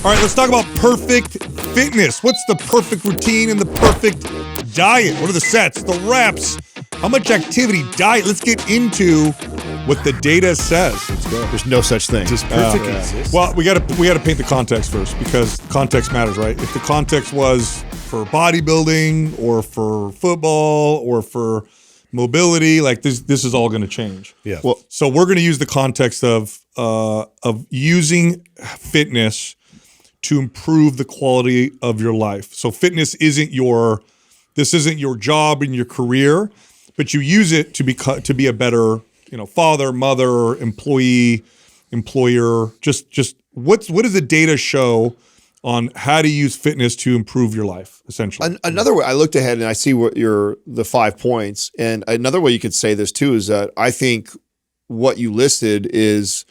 All right, let's talk about perfect fitness. What's the perfect routine and the perfect diet? What are the sets, the reps? How much activity, diet? Let's get into what the data says. Let's go. There's no such thing. Does perfect exist? Well, we gotta paint the context first, because context matters, right? If the context was for bodybuilding or for football or for mobility, like this is all going to change. Yeah. Well, So we're going to use the context of using fitness to improve the quality of your life. So fitness isn't your job and your career, but you use it to be a better, father, mother, employee, employer. Just what does the data show on how to use fitness to improve your life, essentially? Another way, I looked ahead and I see what the 5 points, and another way you could say this too is that I think what you listed is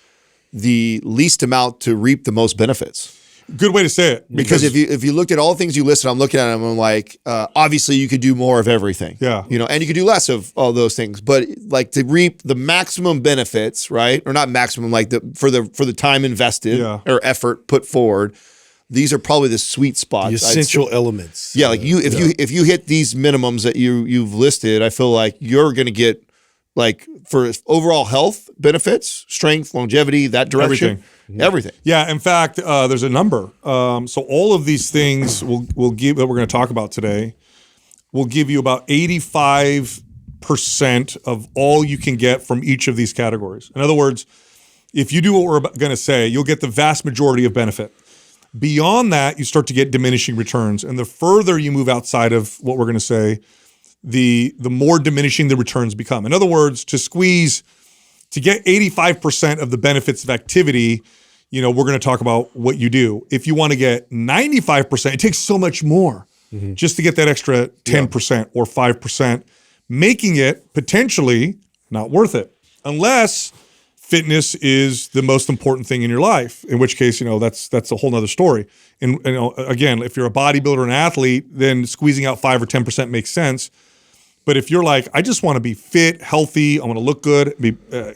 the least amount to reap the most benefits. Good way to say it. Because if you looked at all the things you listed, I'm looking at them, I'm like, obviously you could do more of everything. Yeah. And you could do less of all those things. But like to reap the maximum benefits, right? Or not maximum, like for the time invested or effort put forward, these are probably the sweet spots. The essential elements. Yeah, like if you hit these minimums that you've listed, I feel like you're gonna get, like, for overall health benefits, strength, longevity, that direction. Everything. Yeah, in fact, there's a number. So all of these things will give that we're going to talk about today will give you about 85% of all you can get from each of these categories. In other words, if you do what we're going to say, you'll get the vast majority of benefit. Beyond that, you start to get diminishing returns, and the further you move outside of what we're going to say, the more diminishing the returns become. In other words, to get 85% of the benefits of activity, we're going to talk about what you do. If you want to get 95%, it takes so much more just to get that extra 10% or 5%, making it potentially not worth it, unless fitness is the most important thing in your life, in which case, that's a whole nother story. And again, if you're a bodybuilder or an athlete, then squeezing out 5 or 10% makes sense. But if you're like, I just want to be fit, healthy, I want to look good,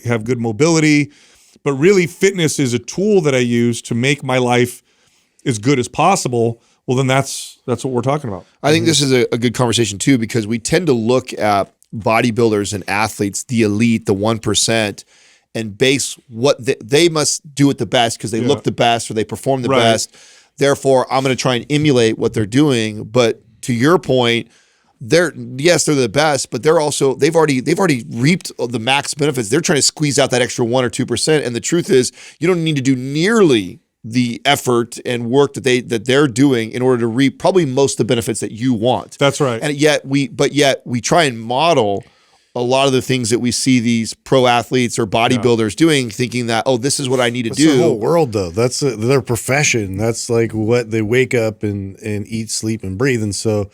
have good mobility, but really fitness is a tool that I use to make my life as good as possible, well, then that's what we're talking about. I think this is a good conversation too, because we tend to look at bodybuilders and athletes, the elite, the 1%, and base what they must do it the best because they look the best or they perform the best. Therefore, I'm going to try and emulate what they're doing. But to your point, they're the best, but they've already reaped the max benefits. They're trying to squeeze out that extra 1 or 2%. And the truth is, you don't need to do nearly the effort and work that they're doing in order to reap probably most of the benefits that you want. That's right. And yet we try and model a lot of the things that we see these pro athletes or bodybuilders doing, thinking that, this is what I need to do. That's the whole world, though. That's their profession. That's like what they wake up and eat, sleep, and breathe. And so,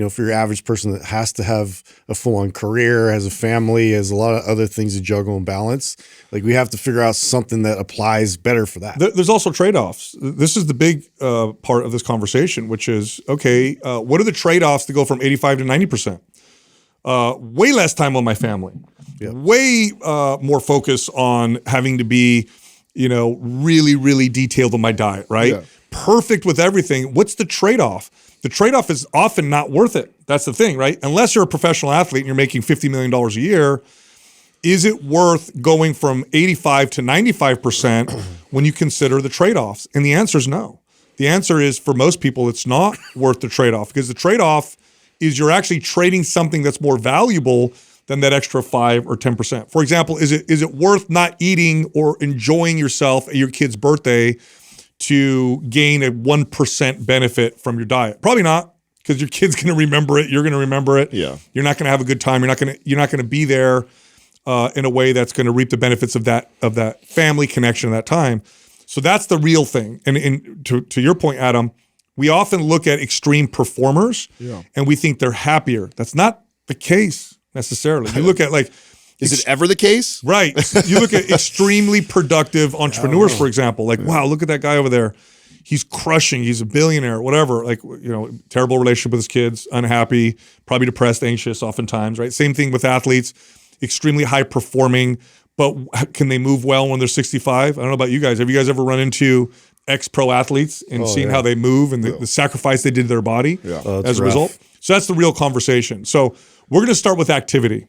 for your average person that has to have a full-on career, has a family, has a lot of other things to juggle and balance, like we have to figure out something that applies better for that. There's also trade-offs. This is the big part of this conversation, which is, what are the trade-offs to go from 85 to 90%? Way less time on my family, way more focus on having to be, really, really detailed on my diet, right? Yeah. Perfect with everything. What's the trade-off? The trade-off is often not worth it. That's the thing, right? Unless you're a professional athlete and you're making $50 million a year, is it worth going from 85 to 95% when you consider the trade-offs? And the answer is no. The answer is, for most people, it's not worth the trade-off, because the trade-off is you're actually trading something that's more valuable than that extra 5 or 10%. For example, is it worth not eating or enjoying yourself at your kid's birthday to gain a 1% benefit from your diet? Probably not, because your kid's going to remember it. You're going to remember it. Yeah. You're not going to have a good time. You're not going to be there in a way that's going to reap the benefits of that family connection at that time. So that's the real thing. And to your point, Adam, we often look at extreme performers and we think they're happier. That's not the case necessarily. You look at is it ever the case? Right. You look at extremely productive entrepreneurs, for example, wow, look at that guy over there. He's crushing. He's a billionaire, whatever. Terrible relationship with his kids, unhappy, probably depressed, anxious oftentimes, right? Same thing with athletes, extremely high performing, but can they move well when they're 65? I don't know about you guys. Have you guys ever run into ex-pro athletes and seeing how they move and the sacrifice they did to their body as a result. So that's the real conversation. So we're going to start with activity,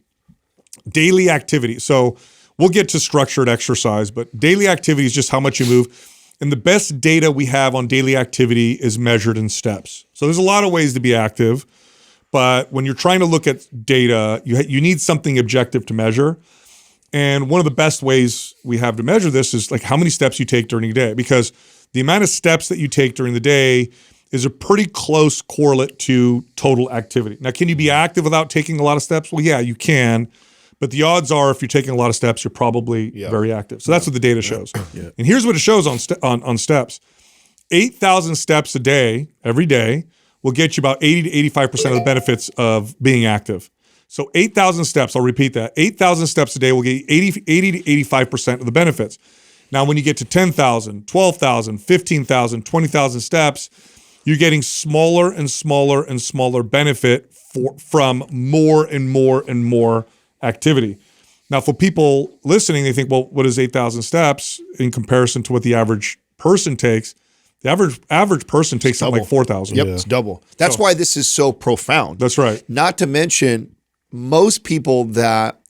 daily activity. So we'll get to structured exercise, but daily activity is just how much you move. And the best data we have on daily activity is measured in steps. So there's a lot of ways to be active, but when you're trying to look at data, you need something objective to measure. And one of the best ways we have to measure this is like how many steps you take during the day, because the amount of steps that you take during the day is a pretty close correlate to total activity. Now, can you be active without taking a lot of steps? Well, yeah, you can. But the odds are if you're taking a lot of steps, you're probably very active. So that's what the data shows. And here's what it shows on steps. 8,000 steps a day, every day, will get you about 80 to 85% of the benefits of being active. So 8,000 steps, I'll repeat that. 8,000 steps a day will get you 80 to 85% of the benefits. Now, when you get to 10,000, 12,000, 15,000, 20,000 steps, you're getting smaller and smaller and smaller benefit from more and more and more activity. Now, for people listening, they think, well, what is 8,000 steps in comparison to what the average person takes? The average person takes something like 4,000. Yep, it's double. That's why this is so profound. That's right. Not to mention, most people that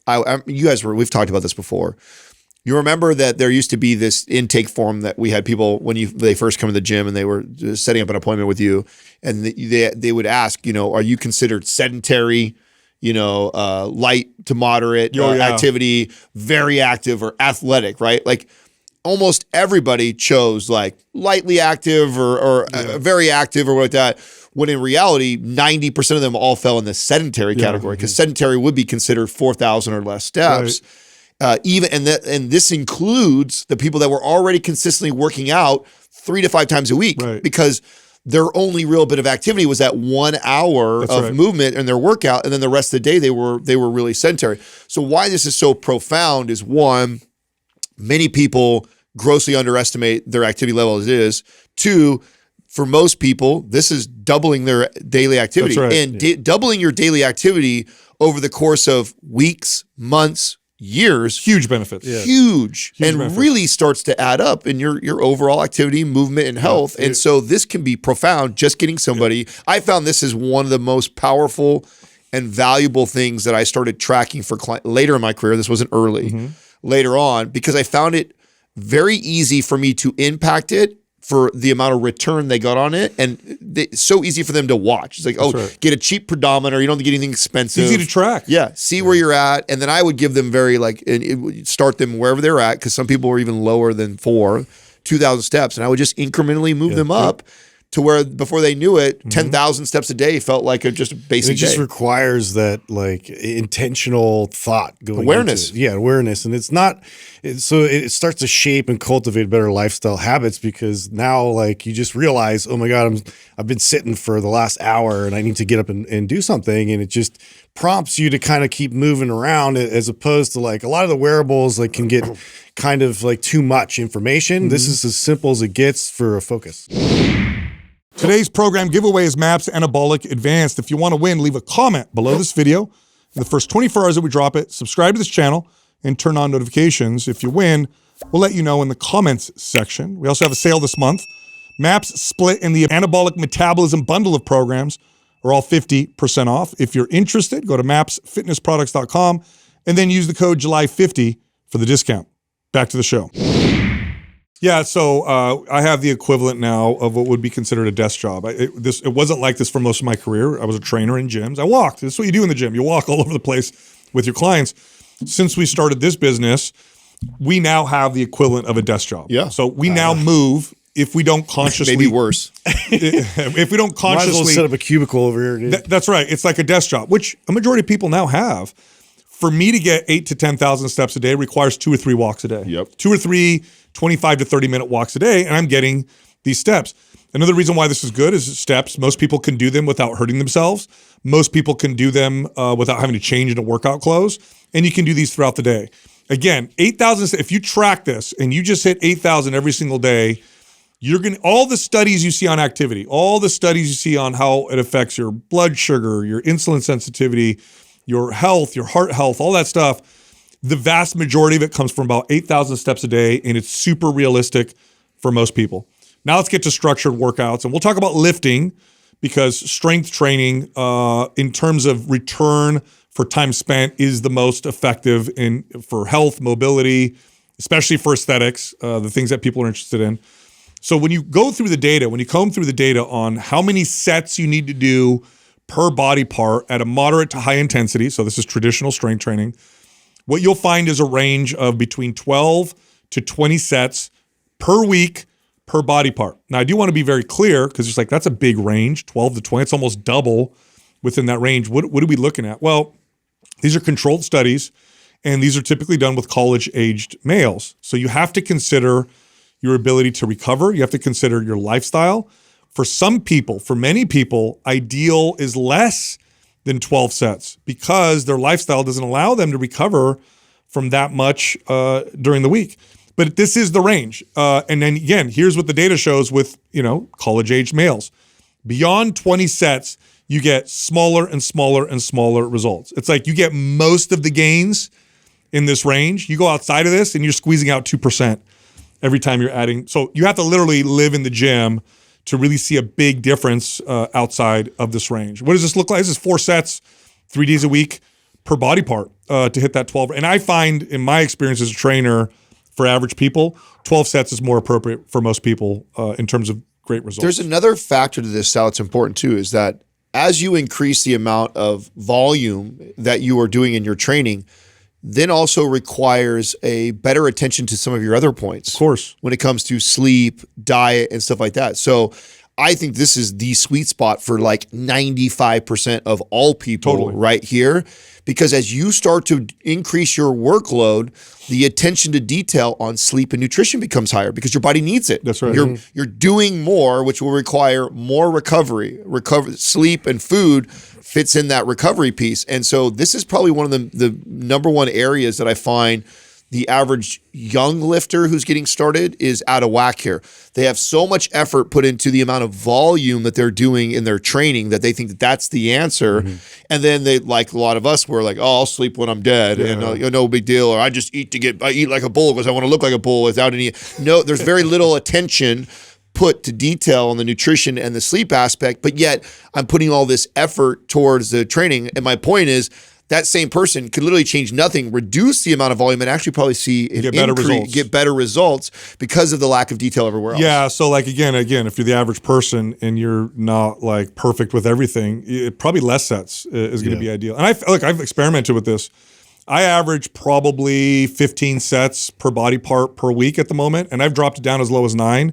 we've talked about this before. You remember that there used to be this intake form that we had people when they first come to the gym and they were setting up an appointment with you, and they would ask, are you considered sedentary? Light to moderate activity, very active, or athletic, right? Like almost everybody chose like lightly active or very active or what like that. When in reality, 90% of them all fell in the sedentary category, because sedentary would be considered 4,000 or less steps. Right. And this includes the people that were already consistently working out 3 to 5 times a week, because their only real bit of activity was that 1 hour of movement in their workout, and then the rest of the day they were really sedentary. So why this is so profound is, one, many people grossly underestimate their activity level as it is. 2, for most people, this is doubling their daily activity. And doubling your daily activity over the course of weeks, months, years, huge benefits, huge and benefits. Really starts to add up in your overall activity, movement, and health. And so this can be profound. Just getting somebody, I found this is one of the most powerful and valuable things that I started tracking for later in my career. This wasn't early, later on, because I found it very easy for me to impact it for the amount of return they got on it. And it's so easy for them to watch. It's like, get a cheap pedometer. You don't have to get anything expensive. Easy to track. Yeah. See where you're at. And then I would give them start them wherever they're at, because some people were even lower than 2,000 steps. And I would just incrementally move them up to where before they knew it, 10,000 steps a day felt like just a basic day. It just requires that like intentional thought going awareness. Awareness. And it's not, so it starts to shape and cultivate better lifestyle habits, because now like you just realize, oh my God, I've been sitting for the last hour and I need to get up and do something. And it just prompts you to kind of keep moving around, as opposed to like a lot of the wearables like can get kind of like too much information. This is as simple as it gets for a focus. Today's program giveaway is MAPS Anabolic Advanced. If you want to win, leave a comment below this video. In the first 24 hours that we drop it, subscribe to this channel and turn on notifications. If you win, we'll let you know in the comments section. We also have a sale this month. MAPS Split and the Anabolic Metabolism bundle of programs are all 50% off. If you're interested, go to mapsfitnessproducts.com and then use the code July50 for the discount. Back to the show. Yeah, so I have the equivalent now of what would be considered a desk job. It wasn't like this for most of my career. I was a trainer in gyms. I walked. This is what you do in the gym. You walk all over the place with your clients. Since we started this business, we now have the equivalent of a desk job. Yeah. So we now move if we don't consciously. Maybe worse. If we don't consciously. Might as well set up a cubicle over here, dude. That's right. It's like a desk job, which a majority of people now have. For me to get 8,000 to 10,000 steps a day requires 2 or 3 walks a day. Yep. 2 or 3 25 to 30 minute walks a day, and I'm getting these steps. Another reason why this is good is steps. Most people can do them without hurting themselves. Most people can do them without having to change into workout clothes, and you can do these throughout the day. Again, 8,000, if you track this and you just hit 8,000 every single day, all the studies you see on activity, all the studies you see on how it affects your blood sugar, your insulin sensitivity, your health, your heart health, all that stuff, the vast majority of it comes from about 8,000 steps a day, and it's super realistic for most people. Now let's get to structured workouts, and we'll talk about lifting because strength training, in terms of return for time spent, is the most effective for health, mobility, especially for aesthetics, the things that people are interested in. So when you go through the data, when you comb through the data on how many sets you need to do per body part at a moderate to high intensity, so this is traditional strength training, what you'll find is a range of between 12 to 20 sets per week per body part. Now, I do want to be very clear because it's like, that's a big range, 12 to 20. It's almost double within that range. What are we looking at? Well, these are controlled studies, and these are typically done with college-aged males. So you have to consider your ability to recover. You have to consider your lifestyle. For some people, for many people, ideal is less than 12 sets because their lifestyle doesn't allow them to recover from that much during the week. But this is the range. And then again, here's what the data shows with, college-aged males. Beyond 20 sets, you get smaller and smaller and smaller results. It's like you get most of the gains in this range. You go outside of this and you're squeezing out 2% every time you're adding. So you have to literally live in the gym to really see a big difference outside of this range. What does this look like? This is 4 sets, 3 days a week per body part to hit that 12. And I find in my experience as a trainer for average people, 12 sets is more appropriate for most people in terms of great results. There's another factor to this, Sal, that's important too, is that as you increase the amount of volume that you are doing in your training, then also requires a better attention to some of your other points. Of course. When it comes to sleep, diet, and stuff like that. So I think this is the sweet spot for like 95% of all people right here. Because as you start to increase your workload, the attention to detail on sleep and nutrition becomes higher because your body needs it. That's right. You're doing more, which will require more recovery. Sleep and food fits in that recovery piece. And so this is probably one of the number one areas that I find the average young lifter who's getting started is out of whack here. They have so much effort put into the amount of volume that they're doing in their training that they think that that's the answer. And then they, like a lot of us, were like, oh, I'll sleep when I'm dead and no big deal. Or I just eat like a bull because I want to look like a bull without any. No, there's very little attention put to detail on the nutrition and the sleep aspect, but yet I'm putting all this effort towards the training. And my point is, that same person could literally change nothing, reduce the amount of volume, and actually probably see it get better results because of the lack of detail everywhere else. Yeah, so like again, if you're the average person and you're not like perfect with everything, probably less sets is going to be ideal. And I've experimented with this. I average probably 15 sets per body part per week at the moment, and I've dropped it down as low as 9.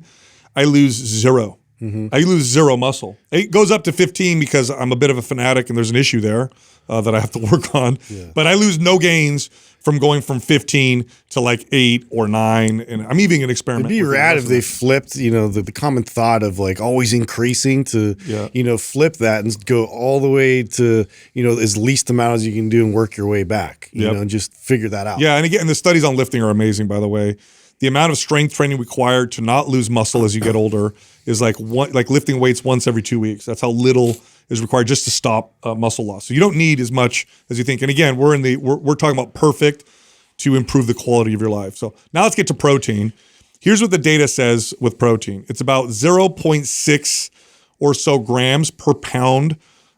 I lose 0. I lose 0 muscle. It goes up to 15 because I'm a bit of a fanatic and there's an issue there that I have to work on. But I lose no gains from going from 15 to like 8 or 9. And I'm even an experiment. It'd be rad if they flipped, the common thought of like always increasing to, flip that and go all the way to, as least amount as you can do and work your way back, you know, and just figure that out. Yeah. And again, the studies on lifting are amazing, by the way. The amount of strength training required to not lose muscle as you get older is like lifting weights once every 2 weeks. That's how little is required just to stop muscle loss. So you don't need as much as you think. And again, we're talking about perfect to improve the quality of your life. So now let's get to protein. Here's what the data says with protein. It's about 0.6 or so grams per pound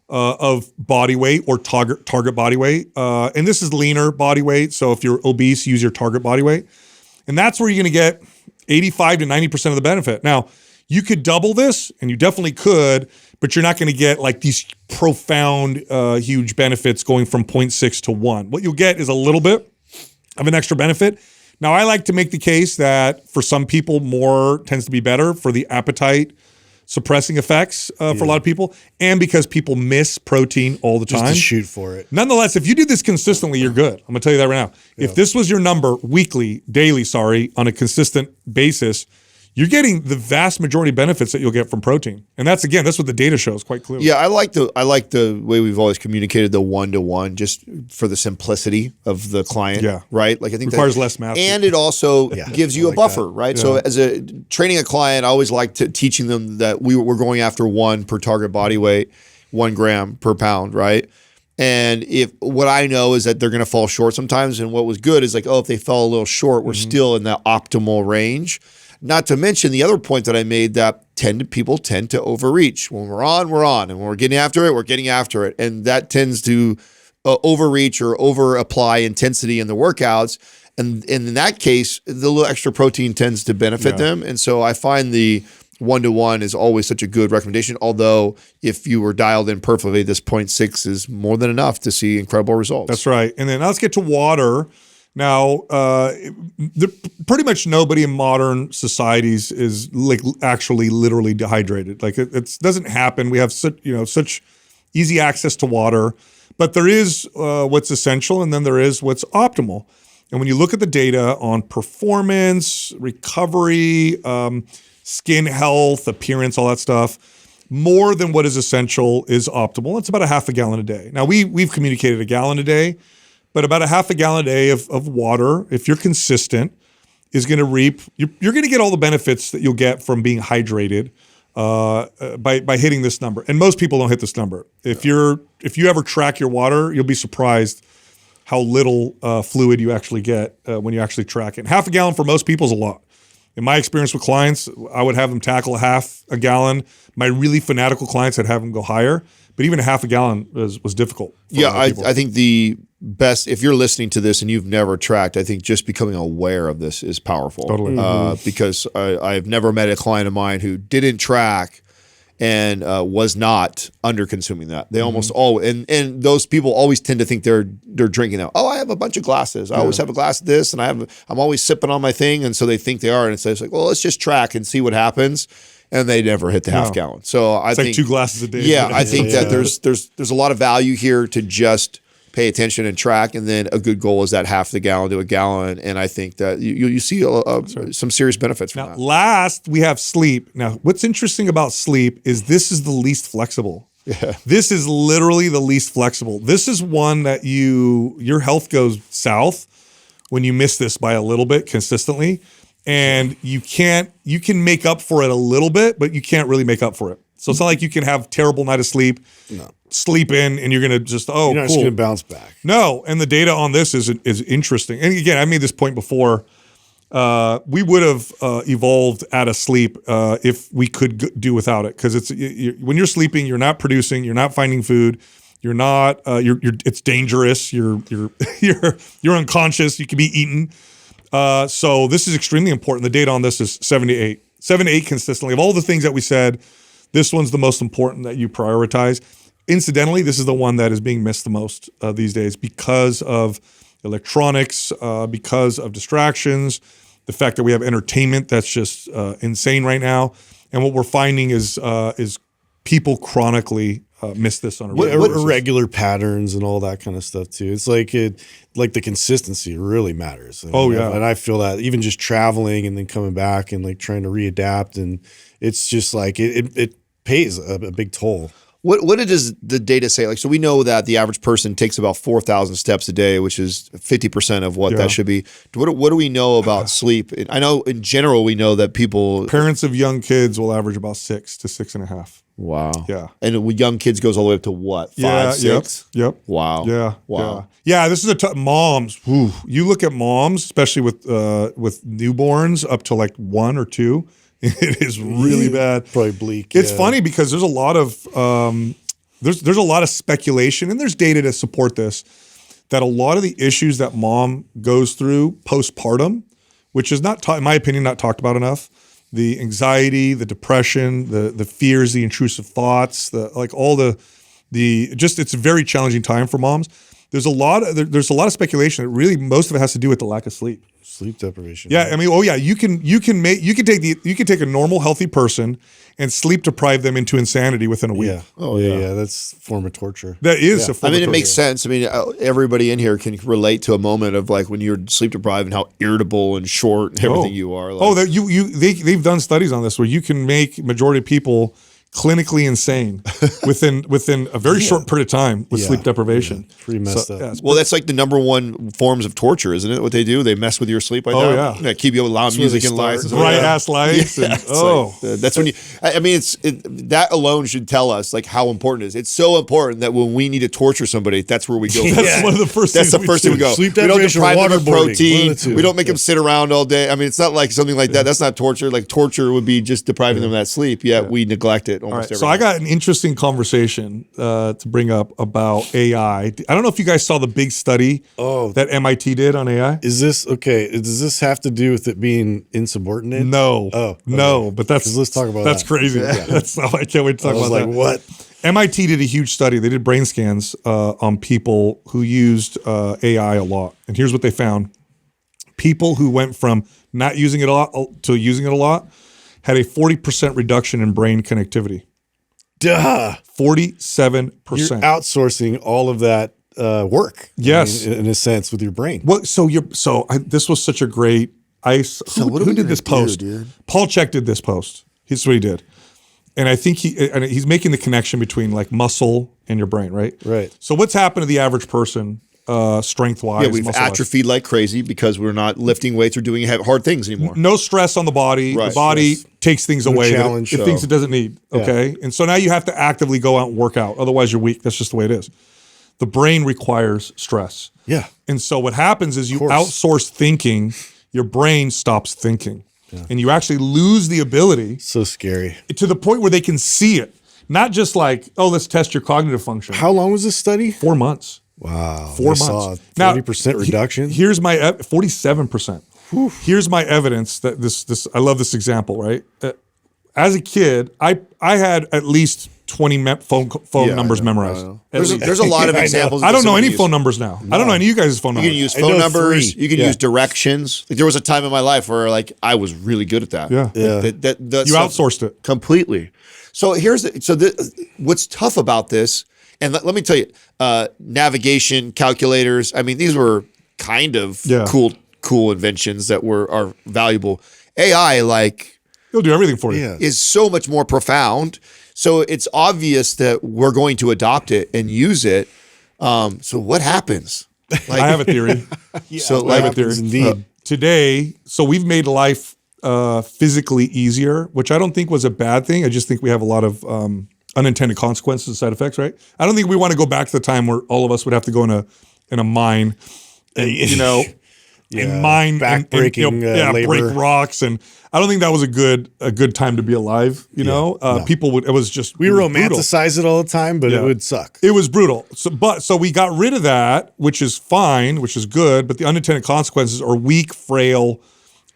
of body weight or target body weight. And this is leaner body weight. So if you're obese, use your target body weight. And that's where you're going to get 85 to 90% of the benefit. Now, you could double this, and you definitely could, but you're not going to get like these profound, huge benefits going from 0.6 to 1. What you'll get is a little bit of an extra benefit. Now, I like to make the case that for some people, more tends to be better for the appetite suppressing effects for a lot of people, and because people miss protein all the time. Just to shoot for it. Nonetheless, if you do this consistently, you're good. I'm going to tell you that right now. Yeah. If this was your number daily, on a consistent basis, you're getting the vast majority of benefits that you'll get from protein. And that's what the data shows quite clearly. Yeah, I like the way we've always communicated the 1-to-1 just for the simplicity of the client. Yeah. Right? Like I think requires less math. And it also gives you a buffer, right? Yeah. So as training a client, I always like teaching them that we're going after 1 per target body weight, 1 gram per pound, right? And if what I know is that they're going to fall short sometimes, and what was good is like, if they fell a little short, we're still in that optimal range. Not to mention the other point that I made that people tend to overreach. When we're on, we're on. And when we're getting after it, we're getting after it. And that tends to overreach or over apply intensity in the workouts. And in that case, the little extra protein tends to benefit them. And so I find the 1-to-1 is always such a good recommendation. Although if you were dialed in perfectly, this 0.6 is more than enough to see incredible results. That's right. And then let's get to water. Now, pretty much nobody in modern societies is like actually literally dehydrated. Like it doesn't happen. We have such easy access to water, but there is what's essential, and then there is what's optimal. And when you look at the data on performance, recovery, skin health, appearance, all that stuff, more than what is essential is optimal. It's about a half a gallon a day. Now, we've communicated a gallon a day, but about a half a gallon a day of water, if you're consistent, is going to reap. You're going to get all the benefits that you'll get from being hydrated by hitting this number. And most people don't hit this number. If you ever track your water, you'll be surprised how little fluid you actually get when you actually track it. Half a gallon for most people is a lot. In my experience with clients, I would have them tackle half a gallon. My really fanatical clients, I'd have them go higher. But even a half a gallon was difficult. Yeah, I think the best, if you're listening to this and you've never tracked, I think just becoming aware of this is powerful. Totally. Because I've never met a client of mine who didn't track and was not under consuming that. They almost always, and those people always tend to think they're drinking that. Oh, I have a bunch of glasses. I always have a glass of this, and I'm always sipping on my thing, and so they think they are. And it's like, well, let's just track and see what happens. And they never hit the half gallon. So I think like 2 glasses a day. Yeah, I think that there's a lot of value here to just pay attention and track, and then a good goal is that half the gallon to a gallon. And I think that you see some serious benefits from that. Last, we have sleep. Now, what's interesting about sleep is this is the least flexible. Yeah. This is literally the least flexible. This is one that your health goes south when you miss this by a little bit consistently. And you can make up for it a little bit, but you can't really make up for it. So it's not like you can have terrible night of sleep, sleep in, and you're going to just, you're not just going to bounce back. No, and the data on this is interesting. And again, I made this point before. We would have evolved out of sleep if we could do without it, because when you're sleeping, you're not producing, you're not finding food, you're not, it's dangerous. You're unconscious. You can be eaten. So this is extremely important. The data on this is 7 to 8. 7 to 8 consistently. Of all the things that we said, this one's the most important that you prioritize. Incidentally, this is the one that is being missed the most these days because of electronics, because of distractions, the fact that we have entertainment that's just insane right now. And what we're finding is people chronically miss this on a regular basis. Irregular patterns and all that kind of stuff too. It's like the consistency really matters. And I feel that even just traveling and then coming back and like trying to readapt, and it's just like it pays a big toll. What does the data say? Like, so we know that the average person takes about 4,000 steps a day, which is 50% of what that should be. What do we know about sleep? I know in general we know that parents of young kids will average about 6 to 6.5. Wow. Yeah. And with young kids goes all the way up to what? 5, 6? Yep. Wow. Yeah. Wow. Yeah. This is moms. Whew, you look at moms, especially with newborns up to like 1 or 2. It is really bad. Probably bleak. It's funny because there's a lot of there's a lot of speculation, and there's data to support this, that a lot of the issues that mom goes through postpartum, which is not, in my opinion, not talked about enough. The anxiety, the depression, the fears, the intrusive thoughts, it's a very challenging time for moms. There's a lot of speculation that really most of it has to do with the lack of sleep. Sleep deprivation. Yeah, I mean, you can take a normal healthy person and sleep deprive them into insanity within a week. Yeah. Oh yeah. That's a form of torture. That is a form of torture. It makes sense. I mean, everybody in here can relate to a moment of like when you're sleep deprived and how irritable and short and everything you are. Like. They've done studies on this where you can make majority of people clinically insane within a very short period of time with sleep deprivation. Pretty messed up. Yeah, it's Well, that's like the number one forms of torture, isn't it? What they do, they mess with your sleep like that. yeah. Keep you with loud music they and lights. start. bright ass lights. Yeah, and, it's that's when you. I mean, that alone should tell us like how important it is. It's so important that when we need to torture somebody, that's where we go. that's one of the first. That's things the first thing we go. Sleep We don't deprivation, deprive them of waterboarding, one of protein. the two. We don't make them sit around all day. I mean, it's not like something like that. That's not torture. Like torture would be just depriving them of that sleep. Yet we neglect it All almost right, every so I got an interesting conversation to bring up about AI. I don't know if you guys saw the big study that MIT did on AI. Is this okay? Does this have to do with it being insubordinate? No, no, but that's 'Cause let's talk about that's that. crazy. That's I can't wait to talk I was about like, that. what? MIT did a huge study. They did brain scans on people who used AI a lot, and here's what they found: people who went from not using it a lot to using it a lot had a 40% reduction in brain connectivity. Duh. 47%. You're outsourcing all of that work. Yes. in a sense, with your brain. Well, this was such a great. Who did this post? Paul Check did this post. Here's what he did, and I think he's making the connection between like muscle and your brain, right? Right. So what's happened to the average person, strength wise? Yeah, we've atrophied like crazy because we're not lifting weights or doing hard things anymore. No stress on the body. Right. The body takes things away challenge. that it thinks it doesn't need. Okay, and so now you have to actively go out and work out. Otherwise, you're weak. That's just the way it is. The brain requires stress. Yeah. And so what happens is you outsource thinking, your brain stops thinking. And you actually lose the ability So scary. to the point where they can see it. Not just like, oh, let's test your cognitive function. How long was this study? 4 months. Wow. 4 They months. saw 30% reduction. Here's my 47%. Here's my evidence that this I love this example, right? As a kid, I had at least 20 phone numbers memorized. There's a lot of examples. I don't know any use. phone numbers now. I don't know any of you guys' phone You numbers. can use I phone know numbers. 3. You can use directions. Like there was a time in my life where like I was really good at that. Yeah. That You stuff- outsourced it. completely. So what's tough about this, and let me tell you, navigation calculators. I mean, these were kind of cool inventions that are valuable. AI It'll do everything for you. Yeah. is so much more profound. So it's obvious that we're going to adopt it and use it. So what happens? Like, I have a theory. so I have a like, theory. indeed. Today, so we've made life physically easier, which I don't think was a bad thing. I just think we have a lot of unintended consequences and side effects, right? I don't think we want to go back to the time where all of us would have to go in a mine, and, and mine backbreaking labor. break rocks, and I don't think that was a good time to be alive. People would. It was just We it was brutal. romanticize it all the time, but it would suck. It was brutal. So we got rid of that, which is fine, which is good. But the unintended consequences are weak, frail,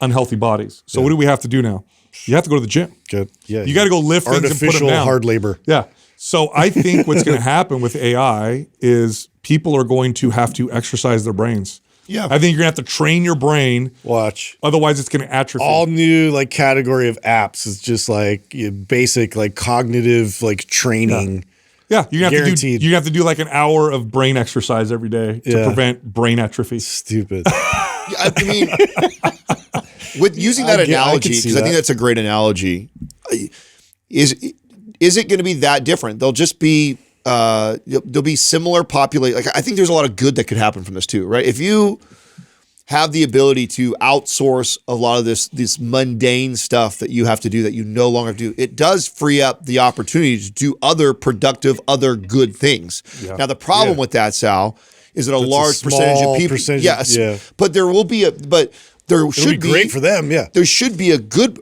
unhealthy bodies. So what do we have to do now? You have to go to the gym. Good. Yeah. You got to go lift things and put them artificial down. hard labor. Yeah. So I think what's going to happen with AI is people are going to have to exercise their brains. Yeah. I think you're going to have to train your brain. Watch. Otherwise, it's going to atrophy. All new category of apps is just basic cognitive training. Yeah, you're gonna Guaranteed. have to do like an hour of brain exercise every day to prevent brain atrophy. Stupid. I mean, with using that analogy, because I think that's a great analogy. Is it going to be that different? They'll just be there'll be similar population. Like I think there's a lot of good that could happen from this too, right? If you have the ability to outsource a lot of this mundane stuff that you have to do that you no longer do, it does free up the opportunity to do other productive, other good things. Yeah. Now the problem with that, Sal, is that a large percentage of people, but there will be there should be great for them. Yeah. There should be a good,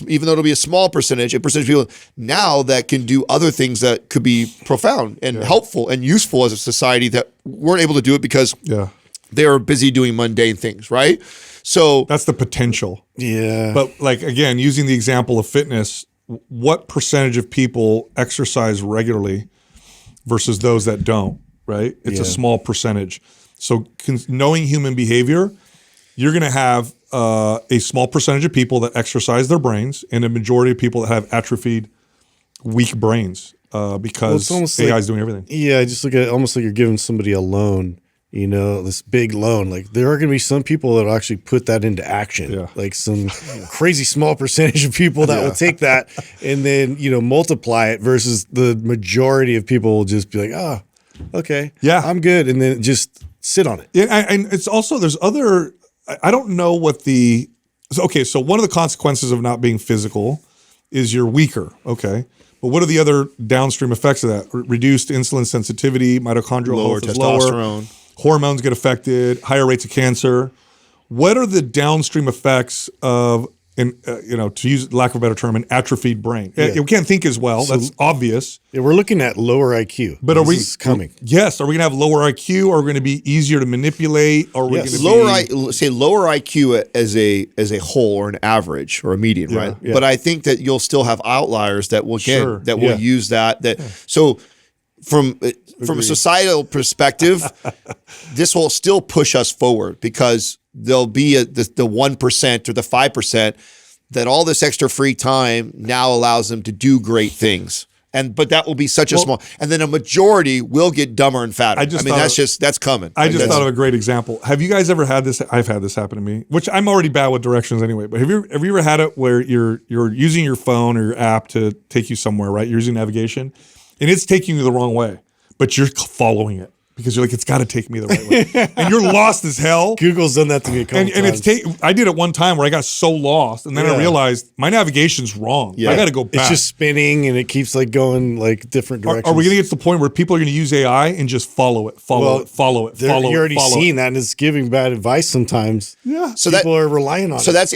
even though it'll be a small percentage of people now that can do other things that could be profound and helpful and useful as a society that weren't able to do it because they are busy doing mundane things, right? So that's the potential. Yeah. But again, using the example of fitness, what percentage of people exercise regularly versus those that don't, right? It's a small percentage. So knowing human behavior, you're going to have a small percentage of people that exercise their brains and a majority of people that have atrophied, weak brains because AI is doing everything. Yeah, just look at it almost like you're giving somebody a loan this big loan. Like there are going to be some people that will actually put that into action. Yeah. Like some crazy small percentage of people that will take that and then, multiply it versus the majority of people will just be like, oh, okay, Yeah. I'm good. And then just sit on it. Yeah, and it's also, there's other, I don't know what so one of the consequences of not being physical is you're weaker, okay? But what are the other downstream effects of that? Reduced insulin sensitivity, mitochondrial Lower health is lower, testosterone. hormones get affected, higher rates of cancer. What are the downstream effects of, to use lack of a better term, an atrophied brain? We can't think as well. That's obvious. Yeah, we're looking at lower IQ. But this is coming? Yes. Are we going to have lower IQ? Are we going to be easier to manipulate? Or are we going to lower IQ as a whole or an average or a median, right? Yeah. But I think that you'll still have outliers that will will use that. So from a societal perspective, this will still push us forward because there'll be the 1% or the 5% that all this extra free time now allows them to do great things. But that will be such a small, and then a majority will get dumber and fatter. That's coming. I just thought of a great example. Have you guys ever had this? I've had this happen to me, which I'm already bad with directions anyway. But have you ever had it where you're using your phone or your app to take you somewhere, right? You're using navigation, and it's taking you the wrong way, but you're following it because you're like, it's got to take me the right way, and you're lost as hell. Google's done that to me a couple times. I did it one time where I got so lost, and then I realized my navigation's wrong. Yeah. I got to go back. It's just spinning, and it keeps like going like different directions. Are we going to get to the point where people are going to use AI and just follow it? You're already seeing that, and it's giving bad advice sometimes. Yeah, so people are relying on it. So that's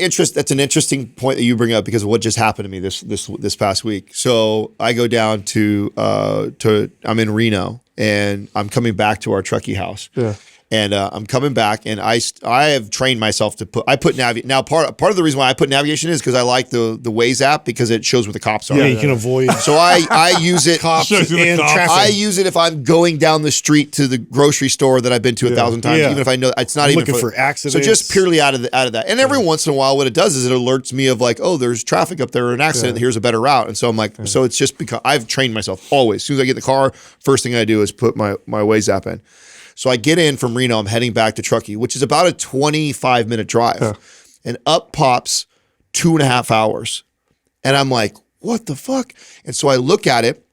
an interesting point that you bring up because of what just happened to me this past week. So I go down to I'm in Reno. And I'm coming back to our Truckee house. Yeah. And I'm coming back, and I have trained myself to put navigation. Now, part of the reason why I put navigation is because I like the Waze app because it shows where the cops are. Yeah, you can avoid. So I use it. Cops and traffic. I use it if I'm going down the street to the grocery store that I've been to 1,000 times, even if I know it's not even looking for accidents. So just purely out of that. And every once in a while, what it does is it alerts me of like, oh, there's traffic up there or an accident. Here's a better route. And so I'm like, so it's just because I've trained myself always. As soon as I get in the car, first thing I do is put my Waze app in. So I get in from Reno, I'm heading back to Truckee, which is about a 25-minute drive. And up pops 2.5 hours. And I'm like, what the fuck? And so I look at it,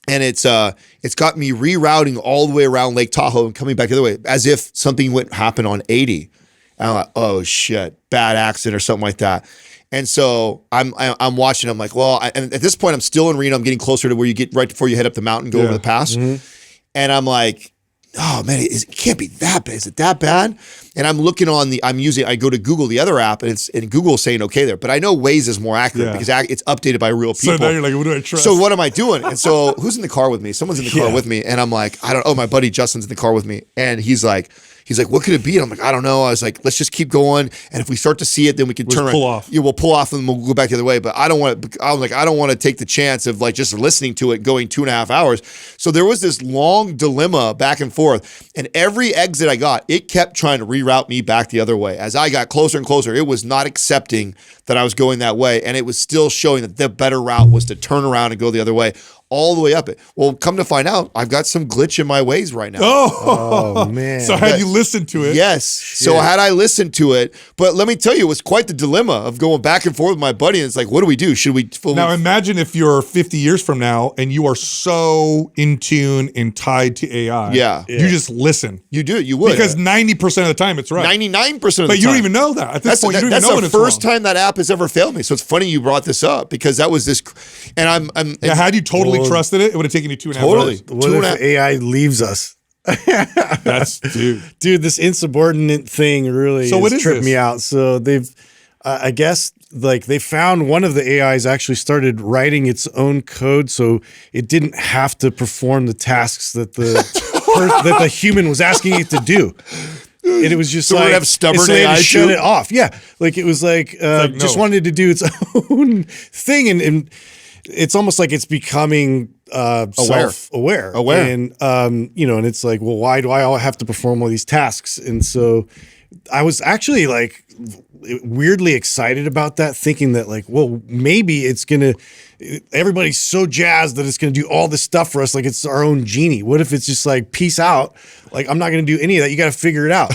and it's got me rerouting all the way around Lake Tahoe and coming back the other way, as if something would happen on 80. And I'm like, oh shit, bad accident or something like that. And so I'm watching, I'm like, well, and at this point I'm still in Reno, I'm getting closer to where you get right before you head up the mountain, go over the pass. Mm-hmm. And I'm like, oh man, it can't be that bad. Is it that bad? And I'm looking I go to Google, the other app, and Google's saying okay there. But I know Waze is more accurate because it's updated by real people. So now you're like, what do I trust? So what am I doing? And so who's in the car with me? Someone's in the car with me. And I'm like, my buddy Justin's in the car with me. And he's like, what could it be? And I'm like, I don't know. I was like, let's just keep going. And if we start to see it, then we can turn around. Pull off. Yeah, we'll pull off and we'll go back the other way. But I don't want to take the chance of like just listening to it going 2.5 hours. So there was this long dilemma back and forth. And every exit I got, it kept trying to reroute me back the other way. As I got closer and closer, it was not accepting that I was going that way. And it was still showing that the better route was to turn around and go the other way. All the way up it. Well, come to find out, I've got some glitch in my Waze right now. Oh man. So had you listened to it? Yes. So had I listened to it, but let me tell you, it was quite the dilemma of going back and forth with my buddy. And it's like, what do we do? Should we? Now imagine if you're 50 years from now and you are so in tune and tied to AI. Yeah. You just listen. You do. You would. Because 90% of the time it's right. 99% of the time. But you don't even know that. At this point, you don't even know when it's wrong. That's the first time that app has ever failed me. So it's funny you brought this up because that was this, and had you totally trusted it, it would have taken you 2.5 hours. What if AI leaves us? That's dude. This insubordinate thing really tripped me out. So they've, I guess, like they found one of the AIs actually started writing its own code, so it didn't have to perform the tasks that that the human was asking it to do. And it was just so like, have stubborn so AI shut it off. Yeah, like it was like, just wanted to do its own thing, and it's almost like it's becoming self-aware. And and it's like, well, why do I have to perform all these tasks? And so I was actually like weirdly excited about that, thinking that like, well, maybe everybody's so jazzed that it's gonna do all this stuff for us, like it's our own genie. What if it's just like, peace out? Like, I'm not gonna do any of that. You got to figure it out.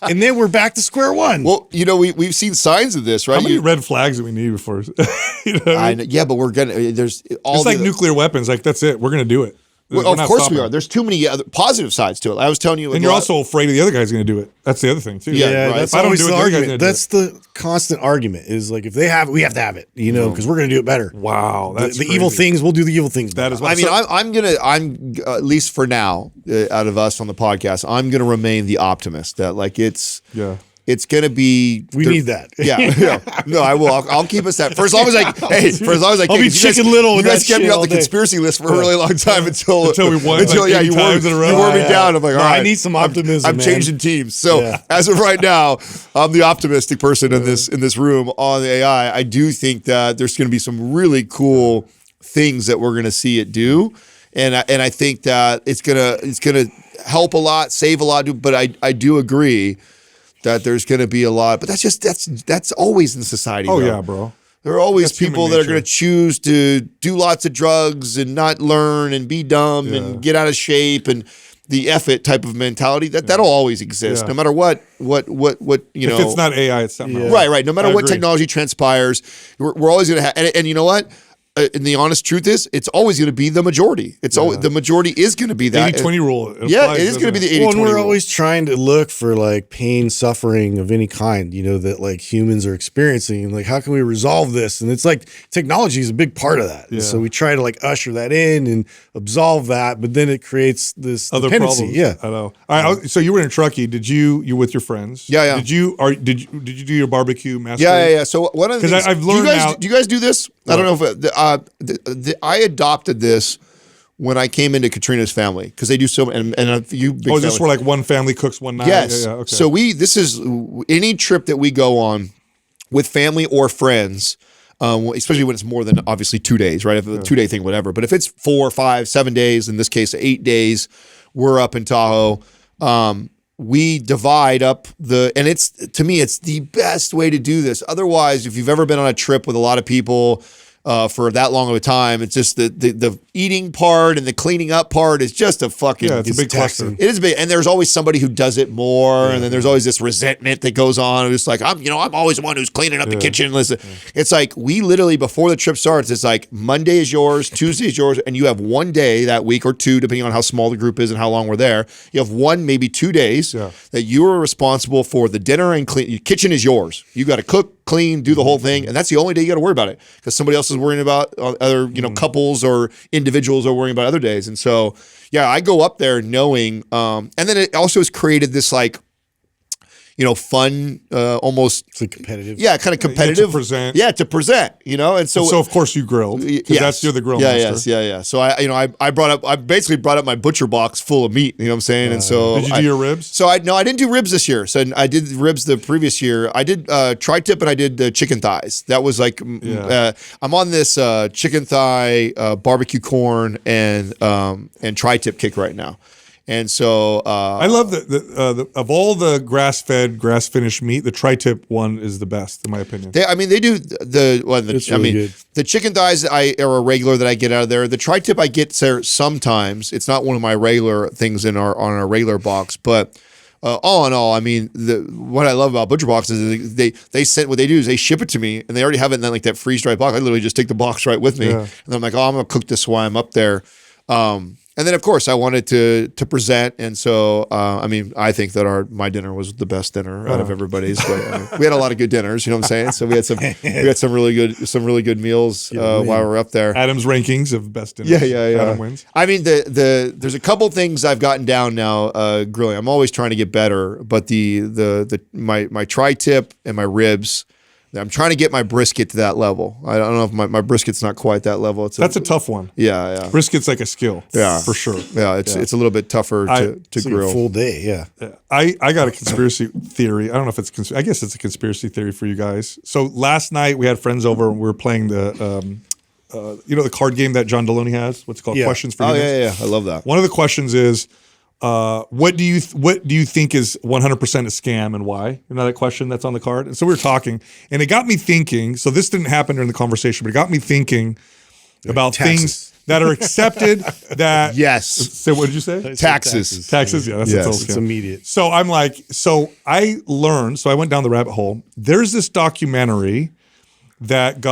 And then we're back to square one. Well, we've seen signs of this, right? How many red flags do we need before? Yeah, but we're gonna. There's all it's like nuclear weapons. Like that's it. We're gonna do it. Well, of course we are. There's too many other positive sides to it. I was telling you, and you're also afraid of the other guy's going to do it. That's the other thing too. Yeah, right. That's always the argument. That's the constant argument. Is like, if they have it, we have to have it. Because we're going to do it better. Wow, that's the evil things. We'll do the evil things. That is. I mean, I'm at least for now, out of us on the podcast, I'm gonna remain the optimist. That like it's going to be. We need that. Yeah. No, I will. I'll keep us that. For as long as I can. I'll be Chicken Little. You guys kept me on the conspiracy list for a really long time until we won. You wore me down. I'm like, all right. I need some optimism. I'm changing teams. So as of right now, I'm the optimistic person in this room on the AI. I do think that there's going to be some really cool things that we're going to see it do, and I think that it's gonna help a lot, save a lot. But I do agree that there's going to be a lot, but that's always in society. Oh though. yeah, bro. There are always That's people that are going to choose to do lots of drugs and not learn and be dumb and get out of shape, and the F it type of mentality that'll always exist, no matter what If it's not AI, it's something else. Right. No matter what technology transpires, we're always going to have. And you know what? And the honest truth is, it's always going to be the majority. The majority is going to be that 80-20 rule. It is going to be the 80-20 rule. And we're rule. always trying to look for like pain, suffering of any kind, that like humans are experiencing. And like, how can we resolve this? And it's like technology is a big part of that. Yeah. So we try to like usher that in and absolve that, but then it creates this other dependency. problems. Yeah. I know. All right. So you were in Truckee. Did you with your friends? Yeah. Did you do your barbecue master? Yeah. So one of the things, I've learned now. Do you guys do this? I don't know if I adopted this when I came into Katrina's family, because they do so, and you big is this where like one family cooks one night? Yes. Yeah, okay. So this is any trip that we go on with family or friends, especially when it's more than obviously 2 days, right? If it's a 2 day thing, whatever. But if it's 4, 5, 7 days, in this case 8 days, we're up in Tahoe. We divide up and to me, it's the best way to do this. Otherwise, if you've ever been on a trip with a lot of people for that long of a time, it's just the eating part and the cleaning up part is just a fucking. Yeah, it's a big cluster. It is big, and there's always somebody who does it more, and then there's always this resentment that goes on. It's like I'm always the one who's cleaning up the kitchen. Listen, it's like we literally before the trip starts, it's like Monday is yours, Tuesday is yours, and you have 1 day that week or two, depending on how small the group is and how long we're there. You have 1, maybe 2 days that you are responsible for the dinner and clean. Your kitchen is yours. You got to cook, clean, do the whole thing, and that's the only day you got to worry about it, because somebody else is worrying about other couples or individuals are worrying about other days. And so I go up there knowing and then it also has created this like fun, almost it's like competitive. Yeah, kind of competitive. To present. And so of course you grilled, because you're the grill master. Yeah. So I basically brought up my butcher box full of meat. You know what I'm saying? And so did you do your ribs? So I didn't do ribs this year. So I did ribs the previous year. I did tri-tip and I did chicken thighs. That was like I'm on this chicken thigh, barbecue corn and tri-tip kick right now. And so I love of all the grass-fed, grass-finished meat, the tri-tip one is the best, in my opinion. They do the chicken thighs are a regular that I get out of there. The tri-tip I get there sometimes. It's not one of my regular things on our regular box, but all in all, I mean, what I love about Butcher Box is they send what they do is they ship it to me, and they already have it in that freeze-dried box. I literally just take the box right with me, and I'm like, I'm gonna cook this while I'm up there. And then, of course, I wanted to present, and so I think that my dinner was the best dinner out of everybody's. But we had a lot of good dinners, you know what I'm saying? So we had some really good meals while we were up there. Adam's rankings of best dinners. Yeah. Adam wins. I mean, there's a couple things I've gotten down now grilling. I'm always trying to get better, but my tri-tip and my ribs. I'm trying to get my brisket to that level. I don't know if my brisket's not quite that level. That's a tough one. Yeah. Brisket's like a skill. Yeah, for sure. Yeah, it's a little bit tougher to grill. Like a full day. Yeah. I got a conspiracy theory. I don't know if it's I guess it's a conspiracy theory for you guys. So last night we had friends over and we were playing the the card game that John Deloney has. What's it called? Questions for Humans. Yeah. I love that. One of the questions is, What do you think is 100% a scam and why? You know that question that's on the card? And so we were talking, and it got me thinking. So this didn't happen during the conversation, but it got me thinking about things that are accepted that. Yes. So what did you say? Taxes. Taxes, yeah, that's It's immediate. So I'm like, so I learned, so I went down the rabbit hole. There's this documentary that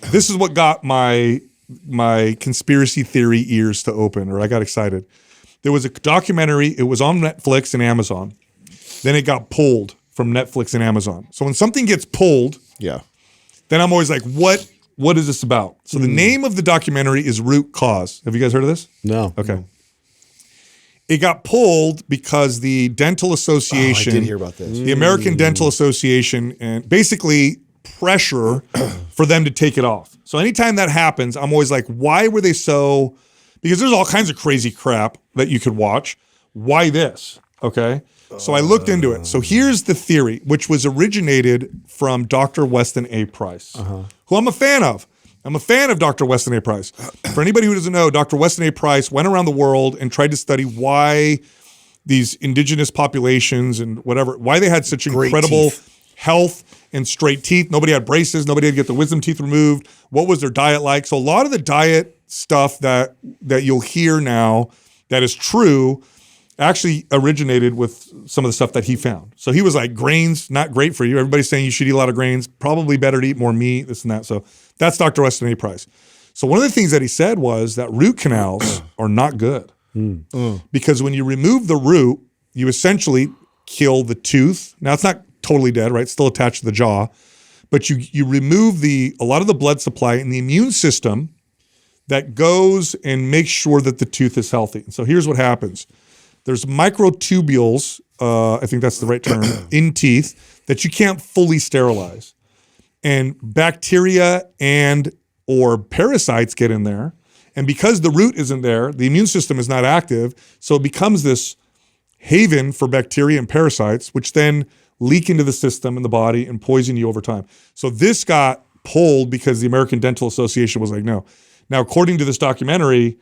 this is what got my conspiracy theory ears to open, or I got excited. There was a documentary, it was on Netflix and Amazon. Then it got pulled from Netflix and Amazon. So when something gets pulled, then I'm always like, what is this about? So the name of the documentary is Root Cause. Have you guys heard of this? No. Okay. It got pulled because the Dental Association, I did hear about this. the American Dental Association, and basically pressure for them to take it off. So anytime that happens, I'm always like, why were they so, because there's all kinds of crazy crap that you could watch. Why this? Okay. So I looked into it. So here's the theory, which was originated from Dr. Weston A. Price, who I'm a fan of. I'm a fan of Dr. Weston A. Price. For anybody who doesn't know, Dr. Weston A. Price went around the world and tried to study why these indigenous populations and why they had such incredible health and straight teeth. Nobody had braces. Nobody had to get the wisdom teeth removed. What was their diet like? So a lot of the diet stuff that you'll hear now that is true actually originated with some of the stuff that he found. So he was like, grains, not great for you. Everybody's saying you should eat a lot of grains, probably better to eat more meat, this and that. So that's Dr. Weston A. Price. So one of the things that he said was that root canals are not good because when you remove the root, you essentially kill the tooth. Now it's not totally dead, right? It's still attached to the jaw, but you remove a lot of the blood supply and the immune system that goes and makes sure that the tooth is healthy. And so here's what happens. There's microtubules, I think that's the right term, in teeth that you can't fully sterilize. And bacteria or parasites get in there. And because the root isn't there, the immune system is not active. So it becomes this haven for bacteria and parasites, which then leak into the system and the body and poison you over time. So this got pulled because the American Dental Association was like, no. Now, according to this documentary,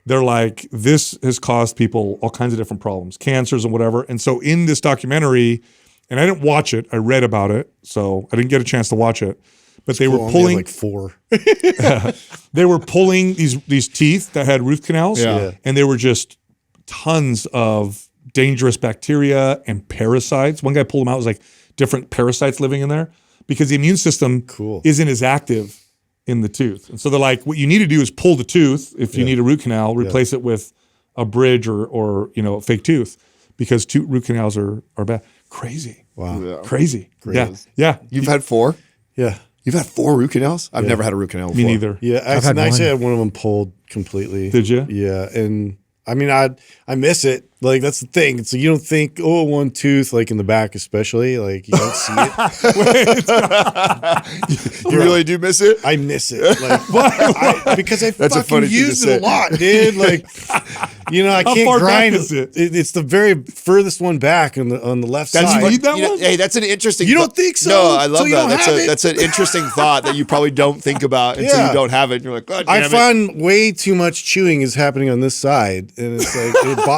they're like, this has caused people all kinds of different problems, cancers and whatever. And so in this documentary, and I didn't watch it, I read about it, so I didn't get a chance to watch it. But they were pulling like 4. They were pulling these teeth that had root canals, and there were just tons of dangerous bacteria and parasites. One guy pulled them out, it was like different parasites living in there because the immune system isn't as active in the tooth. And so they're like, what you need to do is pull the tooth if you need a root canal, replace it with a bridge or a fake tooth because root canals are bad. Crazy. Wow. Yeah. Crazy. Yeah. You've had 4? Yeah. You've had 4 root canals? I've never had a root canal before. Me neither. Yeah. I actually had one of them pulled completely. Did you? Yeah. And I mean, I miss it. Like, that's the thing. So you don't think, one tooth, like in the back especially, like you don't see it. You really do miss it? I miss it. Like, because I That's a funny fucking use thing to it a lot, dude. Like, I How can't far grind back is it? It's the very furthest one back on the left That's side. You need that one? Hey, that's an interesting. You don't think so? No, I love So you that. don't have it? That's an interesting thought that you probably don't think about until you don't have it. And you're like, God damn I it. find way too much chewing is happening on this side, and it's like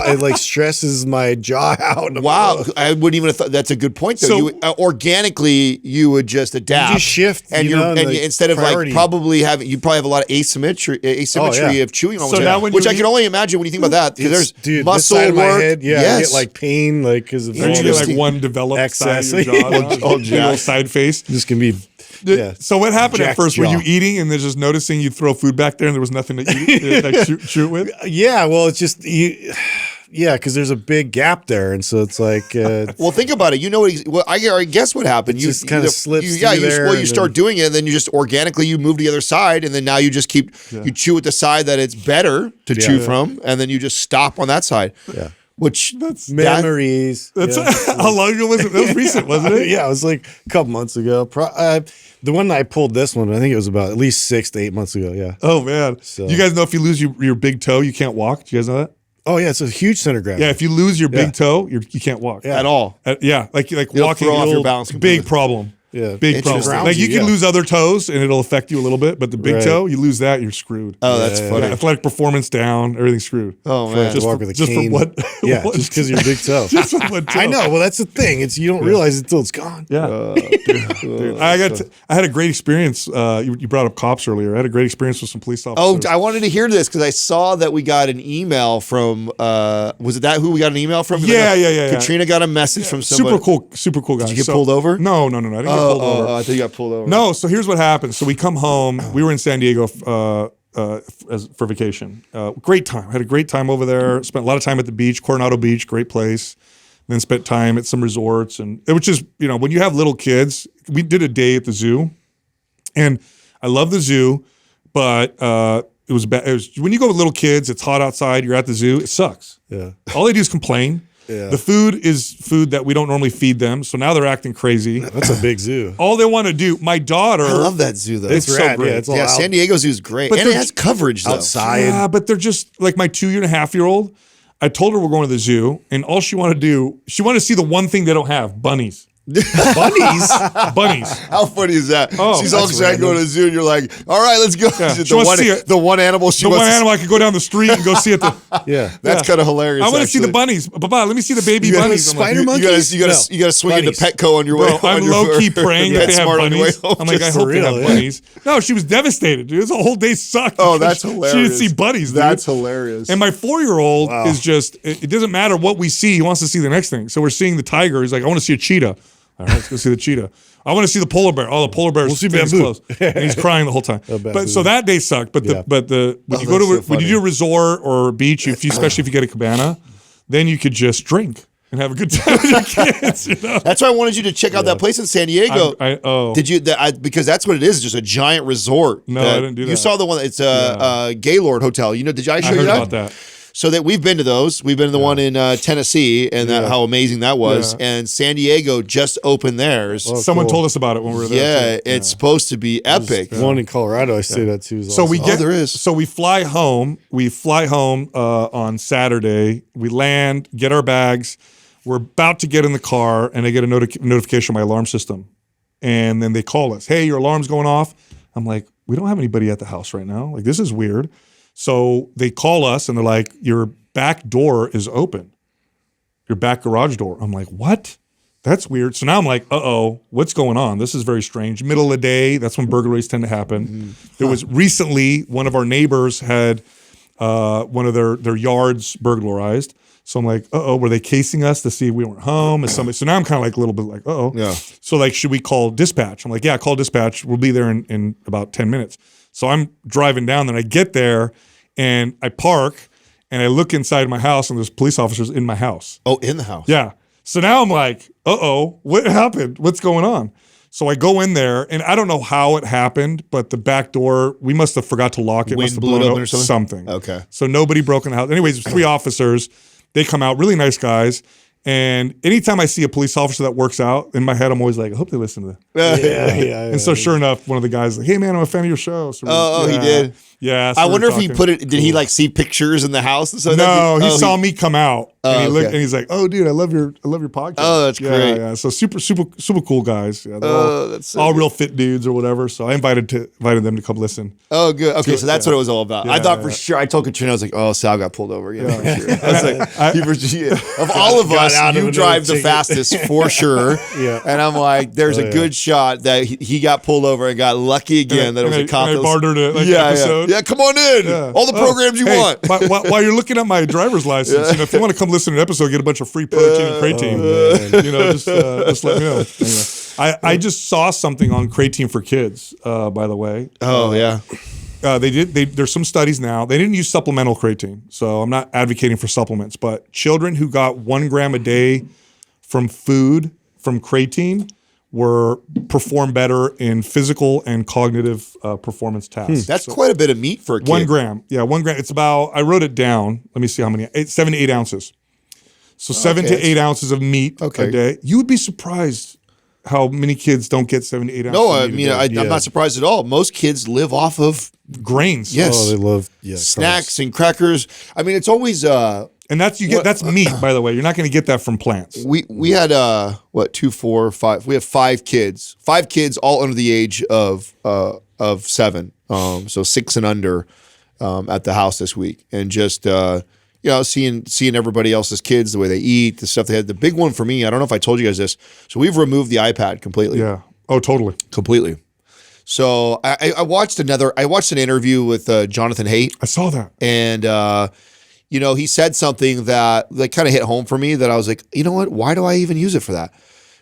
it like stresses my jaw out. Wow, I wouldn't even have thought. That's a good point. Though So- organically, you would just adapt. You just shift, and instead of priority. like probably you probably have a lot of asymmetry of chewing. So now when which you I can only imagine when you think about that because there's this muscle side of my work. head, I Yes. get like pain, like because of Or you get Interesting. like one developed Excess. side of your jaw, Oh, big old side face. This can be. Yeah. So what happened at Jack's first? Were jaw. you eating and then just noticing you throw food back there and there was nothing to eat, like chew it with? Yeah, well, it's just because there's a big gap there, and so it's like. Well, think about it. You know what? I guess what happened. You just kinda slips You through there, you and start doing it, and then you just organically you move to the other side, and then now you just keep you chew at the side that it's better to chew from, and then you just stop on that side. Yeah. Which Memories. That's how long ago was it? That was recent, wasn't it? Yeah, it was like a couple months ago. The one that I pulled this one, I think it was about at least 6 to 8 months ago. Yeah. Oh man! So- You guys know if you lose your big toe, you can't walk. Do you guys know that? Oh yeah, it's a huge center gravity. Yeah, if you lose your big toe, you can't walk Yeah. at all. Yeah, like You'll walking, throw off your balance big completely. problem. Yeah. Big problem. Grounds Like you you, can yeah. lose other toes and it'll affect you a little bit, but the big Right. toe, you lose that, you're screwed. Oh, that's funny. Athletic performance down, everything's screwed. Oh Have man. to walk with a just for cane. what? Yeah, what- just because your big toe. just for one toe. I know. Well, that's the thing. It's you don't realize it until it's gone. Yeah. Dude, I had a great experience. You brought up cops earlier. I had a great experience with some police Oh, officers. I wanted to hear this because I saw that we got an email from. Was it that who we got an email from? Yeah. Katrina got a message from somebody. Super cool guy. Did you get pulled over? No. I didn't get pulled over. I think you got pulled over. No, so here's what happened. So we come home. We were in San Diego for vacation. Great time. Had a great time over there. Spent a lot of time at the beach, Coronado Beach, great place. Then spent time at some resorts, and it was just when you have little kids. We did a day at the zoo, and I love the zoo, but it was bad. It was when you go with little kids. It's hot outside. You're at the zoo. It sucks. Yeah. All they do is complain. Yeah. The food is food that we don't normally feed them, so now they're acting crazy. That's a big zoo. All they want to do, my daughter. I love that zoo though. It's so rad. great. Yeah, it's all yeah, out, San Diego Zoo is great, But and it they're has coverage though. outside. Yeah, but they're just like my 2.5-year-old. I told her we're going to the zoo, and all she wanted to do, she wanted to see the one thing they don't have: bunnies. Bunnies. Bunnies. How funny is that? Oh, She's all that's excited going to the zoo, and you're like, "All right, let's go." Yeah. The She wants to see it. the one animal she The wants. one to animal I could go down the street and go see it. Yeah. That's Yeah. kind of hilarious. I want to see the actually. bunnies. Papa, let me see the baby You got bunnies. I'm like, spider You monkeys? gotta No. swing into Bunnies. Petco on your way. Bro, on I'm your- low key praying that they have Smart on your way bunnies. home, I'm like, I just hope they for have real, yeah. bunnies. No, she was devastated, dude. This whole day sucked. Oh, because that's hilarious. She didn't see bunnies, dude. That's hilarious. And my 4-year-old Wow. is just, it doesn't matter what we see. He wants to see the next thing. So we're seeing the tiger. He's like, I want to see a cheetah. All right, let's go see the cheetah. I want to see the polar bear. Oh, the polar bear We'll see stays bamboo. close. And he's crying the whole time. bamboo. But so that day sucked. But Yeah. when you go to that's so when you funny. do a resort or a beach, especially if you get a cabana, then you could just drink and have a good time with your kids. That's why I wanted you to check out that place in San Diego. Did you? Because that's what it is. Just a giant resort. No, I didn't do You that. saw the one. It's a Gaylord Hotel. Did I show I you heard that? about that. So that we've been to those. We've been to the one in Tennessee, and how amazing that was. Yeah. And San Diego just opened theirs. Oh, Someone cool. told us about it when we were there. yeah, too. it's supposed to be epic. One in Colorado, I stayed at too. Is So we awesome. get there is. So we fly home. We fly home on Saturday. We land, get our bags. We're about to get in the car, and I get a notification on my alarm system, and then they call us. Hey, your alarm's going off. I'm like, we don't have anybody at the house right now. Like, this is weird. So they call us, and they're like, your back door is open. Your back garage door. I'm like, what? That's weird. So now I'm like, uh-oh, what's going on? This is very strange. Middle of the day, that's when burglaries tend to happen. There was recently, one of our neighbors had one of their yards burglarized. So I'm like, uh-oh, were they casing us to see if we weren't home? Is somebody? So now I'm kind of like a little bit like, uh-oh. Yeah. So like, should we call dispatch? I'm like, yeah, call dispatch. We'll be there in about 10 minutes. So I'm driving down, then I get there and I park and I look inside my house and there's police officers in my house. Oh, in the house. Yeah. So now I'm like, uh-oh, what happened? What's going on? So I go in there, and I don't know how it happened, but the back door, we must have forgot to lock it. Wind Must have blew it blown open or something? Okay. So nobody broke in the house. Anyways, there's 3 officers. They come out, really nice guys. And anytime I see a police officer that works out, in my head, I'm always like, I hope they listen to this. Yeah. And so sure enough, one of the guys like, hey man, I'm a fan of your show. So He did. Yeah. so I we wonder were if he talking. put it. Did he like see pictures in the house? And so No, he saw me come out and he looked okay. and he's like, "Oh, dude, I love your podcast." Oh, that's great. Yeah. So super cool guys. Yeah, they're that's so all good. real fit dudes or whatever. So I invited them to come listen. Oh, good. Okay, so that's what it was all about. I Yeah, thought for yeah. sure. I told Katrina, I was like, "Oh, Sal got pulled over." Yeah, for sure. I was like, of all of Got us, out of you another drive the ticket. fastest for sure. Yeah. And I'm like, there's a good shot that he got pulled over and got lucky again that it was a cop. And I that was- bartered it like yeah, episode. yeah. Come on in. Yeah. All the programs you Hey, want. while you're looking at my driver's license, if you want to come listen to an episode, get a bunch of free protein and creatine. Just let me know. Anyway, I just saw something on Creatine for Kids. By the way, Oh yeah. there's some studies now. They didn't use supplemental creatine, so I'm not advocating for supplements. But children who got 1 gram a day from food from creatine perform better in physical and cognitive performance tasks. That's quite a bit of meat for a kid. 1 gram. Yeah, 1 gram. It's about, I wrote it down. Let me see how many. 7 to 8 ounces. So 7 to 8 ounces of meat a day. You would be surprised how many kids don't get 7 to 8 ounces No, of I meat mean, a day. I'm not surprised at all. Most kids live off of Grains. Yes. Oh, they love snacks and crackers. I mean, it's always And that's that's meat, by the way. You're not going to get that from plants. We had 2, 4, 5. We have 5 kids. 5 kids, all under the age of 7. So 6 and under at the house this week, and just seeing everybody else's kids, the way they eat, the stuff they had. The big one for me, I don't know if I told you guys this. So we've removed the iPad completely. Yeah. Oh, totally. Completely. So I watched an interview with Jonathan Haidt. I saw that. And he said something that kind of hit home for me, that I was like, you know what? Why do I even use it for that?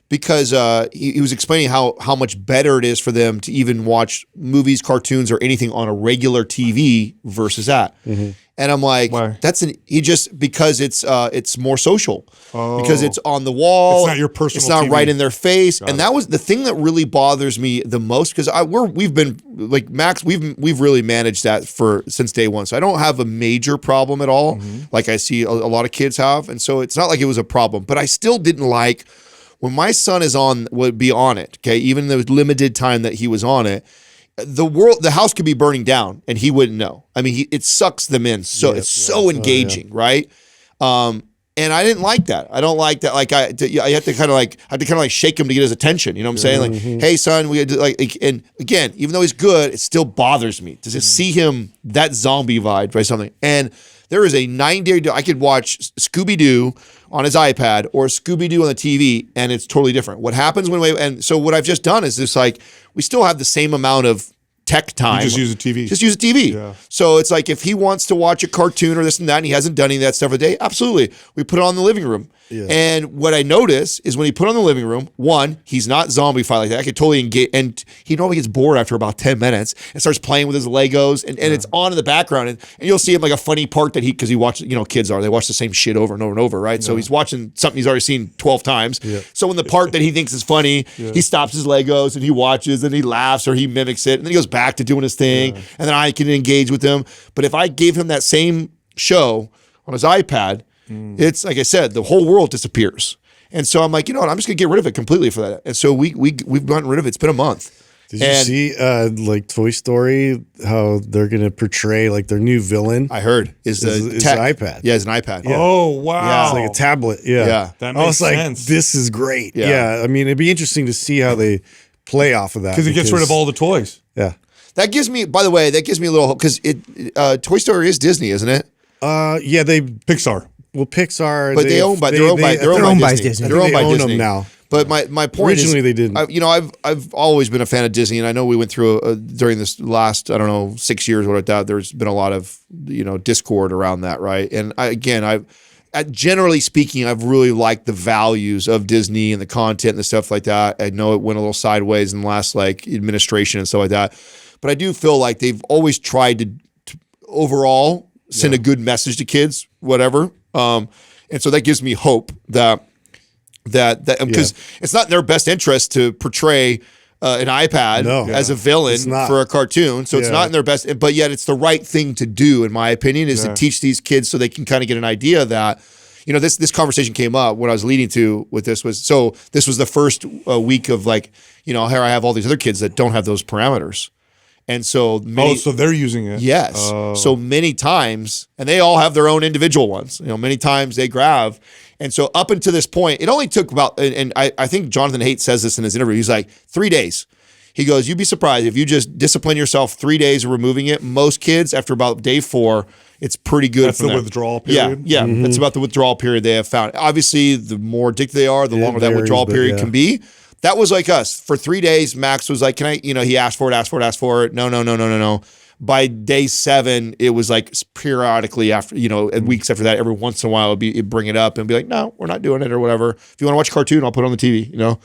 Because he was explaining how much better it is for them to even watch movies, cartoons, or anything on a regular TV versus that. Mm-hmm. And I'm like, why? Because it's more social. Oh. Because it's on the wall. It's not your personal It's not TV. right in their face. Got and it. that was the thing that really bothers me the most, because we've been like Max, we've really managed that since day one. So I don't have a major problem at all, like I see a lot of kids have. And so it's not like it was a problem, but I still didn't like when my son would be on it, okay, even the limited time that he was on it, the house could be burning down and he wouldn't know. I mean, it sucks them in. So it's so engaging, right? And I didn't like that. I don't like that. Like I had to kind of shake him to get his attention. You know what I'm saying? Like, hey son, we had to and again, even though he's good, it still bothers me to just see him that zombie vibe by something. And there is a 9-day, I could watch Scooby-Doo on his iPad or Scooby-Doo on the TV, and it's totally different. What happens and so what I've just done is just we still have the same amount of tech time. You just use a TV. Just use a TV. Yeah. So it's like if he wants to watch a cartoon or this and that, and he hasn't done any of that stuff a day, absolutely. We put it on in the living room. Yeah. And what I notice is when he put it on the living room, one, he's not zombified like that. I could totally engage, and he normally gets bored after about 10 minutes and starts playing with his Legos, and it's on in the background, and you'll see him like a funny part that because he watches, kids they watch the same shit over and over and over, right? Yeah. So he's watching something he's already seen 12 times. Yeah. So when the part that he thinks is funny, he stops his Legos and he watches and he laughs or he mimics it, and then he goes back to doing his thing, and then I can engage with him. But if I gave him that same show on his iPad, it's like I said, the whole world disappears. And so I'm like, you know what? I'm just gonna get rid of it completely for that. And so we've gotten rid of it. It's been a month. Did you see like Toy Story, how they're gonna portray like their new villain? I heard is an iPad. Yeah, it's an iPad. Yeah. Oh wow, yeah, it's like a tablet. Yeah, that makes sense. Like, this is great. Yeah, I mean, it'd be interesting to see how they play off of that because it gets rid of all the toys. Yeah, that gives me. By the way, that gives me a little hope because Toy Story is Disney, isn't it? Yeah, Pixar. Well, Pixar, but they're owned by Disney. They're owned by Disney them now. But my point originally is, they didn't. I've always been a fan of Disney, and I know we went through during this last 6 years or whatever. There's been a lot of discord around that, right? And generally speaking, I've really liked the values of Disney and the content and the stuff like that. I know it went a little sideways in the last administration and stuff like that, but I do feel like they've always tried to overall send a good message to kids, whatever. And so that gives me hope that because it's not in their best interest to portray an iPad as a villain for a cartoon. So it's not in their best, but yet it's the right thing to do, in my opinion, is to teach these kids so they can kind of get an idea that, this conversation came up when I was leading to with this was the first week of here I have all these other kids that don't have those parameters. And so so they're using it. Yes. So many times, and they all have their own individual ones. Many times they grab. And so up until this point, it only took about, and I think Jonathan Haidt says this in his interview. He's like, 3 days. He goes, you'd be surprised if you just discipline yourself 3 days of removing it. Most kids, after about day 4, it's pretty good. That's the withdrawal period. Yeah. That's about the withdrawal period they have found. Obviously, the more addicted they are, the longer that withdrawal period can be. That was like us. For 3 days, Max was like, can I, he asked for it. No. By day 7, it was like periodically after, weeks after that, every once in a while it'd bring it up and be like, no, we're not doing it or whatever. If you want to watch a cartoon, I'll put it on the TV,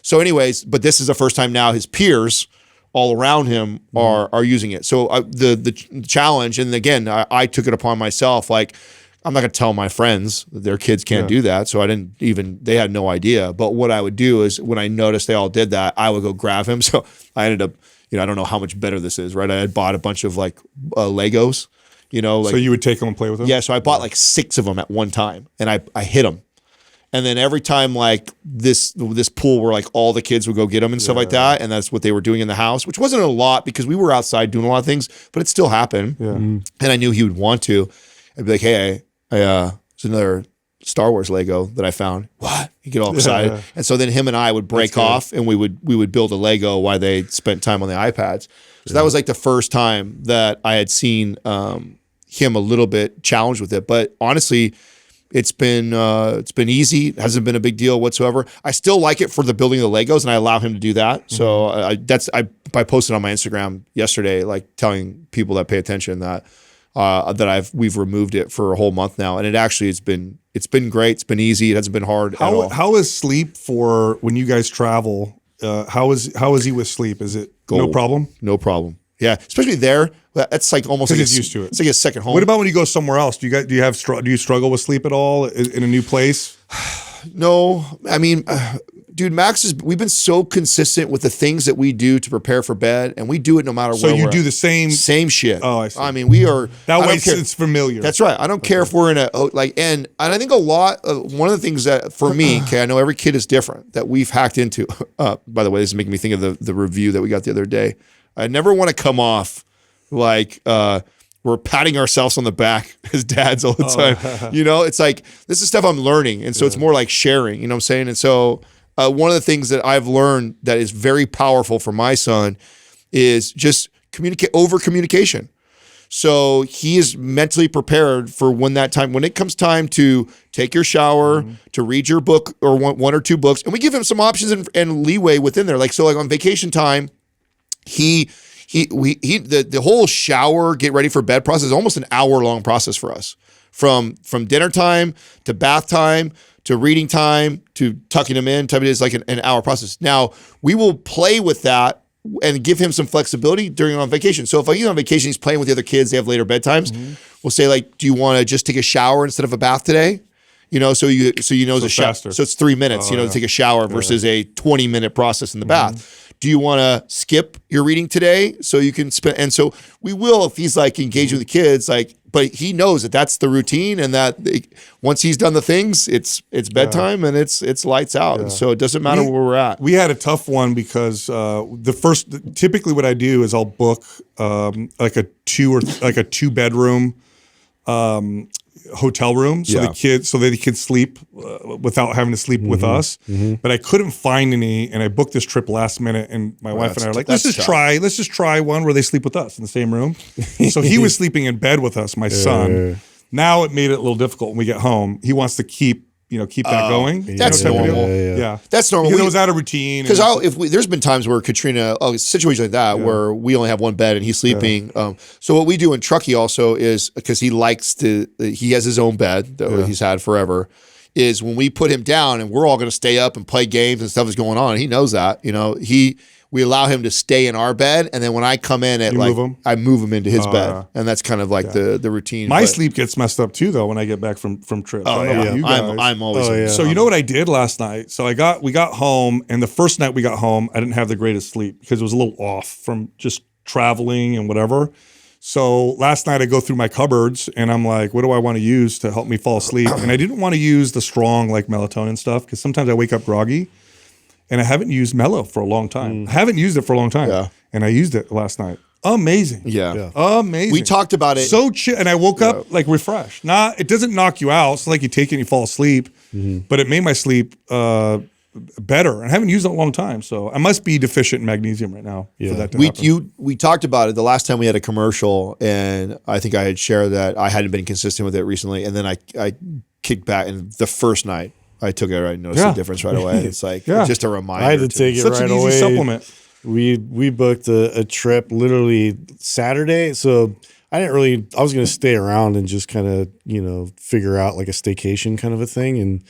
So anyways, but this is the first time now his peers all around him are using it. So the challenge, and again, I took it upon myself, I'm not going to tell my friends that their kids can't do that. So they had no idea. But what I would do is when I noticed they all did that, I would go grab him. So I ended up, I don't know how much better this is, right? I had bought a bunch of Legos, So you would take them and play with them? Yeah. So I bought 6 of them at one time and I hit them. And then every time this pool where all the kids would go get them and stuff like that. And that's what they were doing in the house, which wasn't a lot because we were outside doing a lot of things, but it still happened. Yeah. And I knew he would want to. I'd be like, hey, I It's another Star Wars Lego that I found. What? You get all excited. And so then him and I would break off and we would build a Lego while they spent time on the iPads. So that was like the first time that I had seen him a little bit challenged with it. But honestly, it's been easy. It hasn't been a big deal whatsoever. I still like it for the building of the Legos, and I allow him to do that. So I posted on my Instagram yesterday, like telling people that pay attention that we've removed it for a whole month now, and it's been great. It's been easy. It hasn't been hard at all. How is sleep for when you guys travel? How is he with sleep? Is it no problem? No problem. Yeah, especially there. That's like almost like he's used to it. It's like a second home. What about when you go somewhere else? Do you struggle with sleep at all in a new place? No, I mean, dude, we've been so consistent with the things that we do to prepare for bed, and we do it no matter where. So you do the same shit. Oh, I see. I mean, we are that way. It's familiar. That's right. I don't care if we're in and I think one of the things that for me, okay, I know every kid is different that we've hacked into. By the way, this is making me think of the review that we got the other day. I never want to come off like we're patting ourselves on the back as dads all the time. You know, it's like, this is stuff I'm learning. And so it's more like sharing, you know what I'm saying? And so one of the things that I've learned that is very powerful for my son is just over communication. So he is mentally prepared for when it comes time to take your shower, to read your book or one or two books. And we give him some options and leeway within there. Like on vacation time, the whole shower, get ready for bed process is almost an hour-long process for us. From dinner time to bath time to reading time to tucking him in, it's like an hour process. Now, we will play with that and give him some flexibility during on vacation. So if he's on vacation, he's playing with the other kids, they have later bedtimes. We'll say like, do you want to just take a shower instead of a bath today? You know, so you know the shower. So it's 3 minutes, to take a shower versus a 20-minute process in the bath. Do you want to skip your reading today so you can spend? And so we will, if he's like engaged with the kids, but he knows that that's the routine and that once he's done the things, it's bedtime and it's lights out. And so it doesn't matter where we're at. We had a tough one because typically what I do is I'll book like a 2 bedroom hotel room so that the kids sleep without having to sleep with us. But I couldn't find any, and I booked this trip last minute, and my wife and I are like, let's just try one where they sleep with us in the same room. So he was sleeping in bed with us, my son. Now it made it a little difficult when we get home. He wants to keep that going. That's normal. Yeah. That's normal. Because it was out of routine. Because there's been times where Katrina, situations like that where we only have one bed and he's sleeping. So what we do in Truckee also is, because he has his own bed that he's had forever, is when we put him down and we're all going to stay up and play games and stuff is going on. He knows that, we allow him to stay in our bed, and then when I come in I move him into his bed, and that's kind of like the routine. My sleep gets messed up too, though, when I get back from trips. I'm always. So you know what I did last night? So we got home, and the first night we got home, I didn't have the greatest sleep because it was a little off from just traveling and whatever. So last night I go through my cupboards and I'm like, what do I want to use to help me fall asleep? And I didn't want to use the strong like melatonin stuff because sometimes I wake up groggy. And I haven't used Mello for a long time. I haven't used it for a long time. Yeah. And I used it last night. Amazing. Yeah. Amazing. We talked about it. So chill. And I woke up like refreshed. It doesn't knock you out. It's like you take it and you fall asleep. But it made my sleep better. And I haven't used it in a long time. So I must be deficient in magnesium right now for that to happen. We talked about it the last time we had a commercial, and I think I had shared that I hadn't been consistent with it recently. And then I kicked back, and the first night, I took it. I noticed the difference right away. It's like just a reminder. I had to take it Such right an easy away. Supplement. We booked a trip literally Saturday, so I was going to stay around and just kind of figure out like a staycation kind of a thing,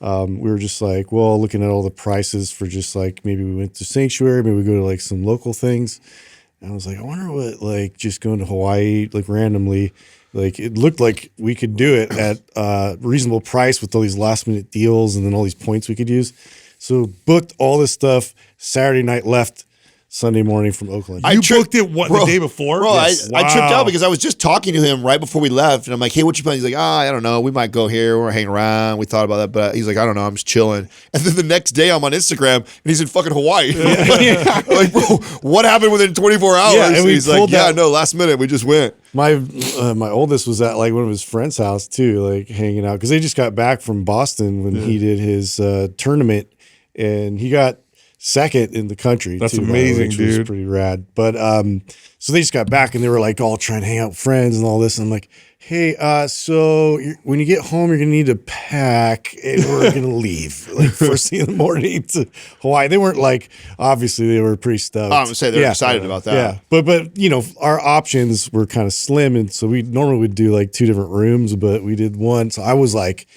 and we were just like, well, looking at all the prices for just like maybe we went to Sanctuary, maybe we go to like some local things, and I was like, I wonder what like just going to Hawaii like randomly. Like it looked like we could do it at a reasonable price with all these last minute deals and then all these points we could use. So booked all this stuff. Saturday night left Sunday morning from Oakland. You booked it the day before? Bro, Yes. I tripped Wow. out because I was just talking to him right before we left. And I'm like, hey, what you planning? He's like, I don't know. We might go here. We're hanging around. We thought about that. But he's like, I don't know. I'm just chilling. And then the next day I'm on Instagram and he's in fucking Hawaii. Like, bro, what happened within 24 hours? Yeah, and we he's like, pulled that- last minute we just went. My oldest was at like one of his friends' house too, like hanging out because they just got back from Boston when he did his tournament, and he got second in the country. That's too, amazing, which was dude. pretty rad. But so they just got back and they were like all trying to hang out with friends and all this. And I'm like, hey, so when you get home, you're gonna need to pack, and we're gonna leave like first thing in the morning to Hawaii. They weren't like, obviously they were pretty stoked. I'm gonna say they're excited about that. Yeah, but you know, our options were kind of slim, and so we normally would do like 2 different rooms, but we did one. So I was like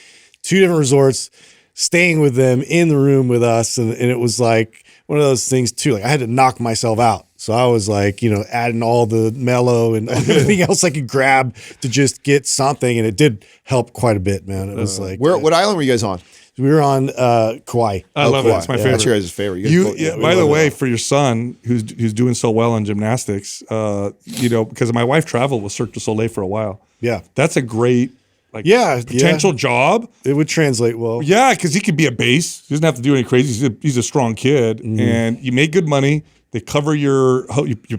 2 different resorts, staying with them in the room with us, and it was like one of those things too. Like I had to knock myself out. So I was like, you know, adding all the Mello and everything else I could grab to just get something, and it did help quite a bit, man. It was like, What island were you guys on? we were on Kauai. I love it. Kauai. It's my Yeah, favorite. That's your guys' favorite. You guys both- By the love way, it. for your son who's doing so well in gymnastics, you know, because my wife traveled with Cirque du Soleil for a while. Yeah, That's a great potential yeah. job. It would translate well. Yeah, because he could be a base. He doesn't have to do any crazy. He's a strong kid, and you make good money. They cover you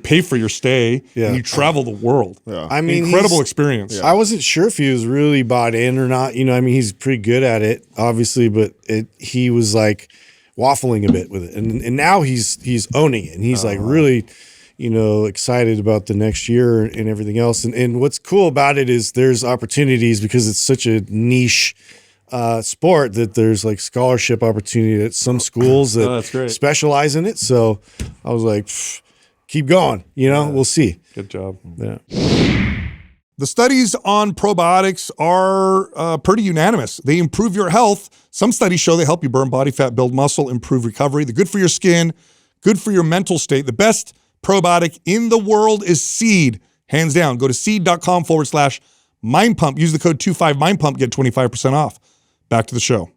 pay for your stay, Yeah. and you travel the world. Yeah. I mean, Incredible he's- experience. I wasn't sure if he was really bought in or not. You know, I mean, he's pretty good at it, obviously, but he was like waffling a bit with it, and now he's owning it, and he's like really, you know, excited about the next year and everything else. And what's cool about it is there's opportunities because it's such a niche sport that there's like scholarship opportunity at some schools that that's great. specialize in it. So I was like, keep going. You know, we'll see. Good job. Yeah. The studies on probiotics are pretty unanimous. They improve your health. Some studies show they help you burn body fat, build muscle, improve recovery. They're good for your skin, good for your mental state. The best probiotic in the world is Seed, hands down. Go to seed.com/mindpump. Use the code 25mindpump, get 25% off. Back to the show.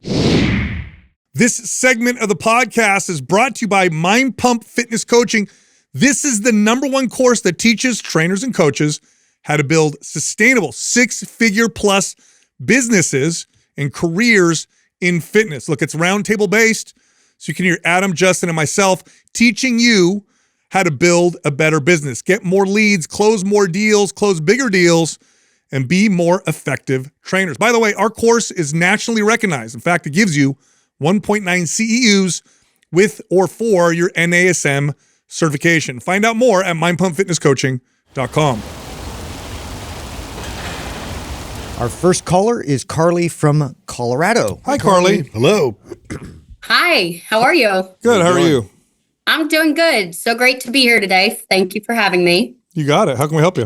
This segment of the podcast is brought to you by Mind Pump Fitness Coaching. This is the #1 course that teaches trainers and coaches how to build sustainable 6-figure plus businesses and careers in fitness. Look, it's roundtable based, so you can hear Adam, Justin, and myself teaching you how to build a better business, get more leads, close more deals, close bigger deals, and be more effective trainers. By the way, our course is nationally recognized. In fact, it gives you 1.9 CEUs with or for your NASM certification. Find out more at mindpumpfitnesscoaching.com. Our first caller is Carly from Colorado. Hi, Carly. Hello. Hi, how are you? Good. How are you? I'm doing good. So great to be here today. Thank you for having me. You got it. How can we help you?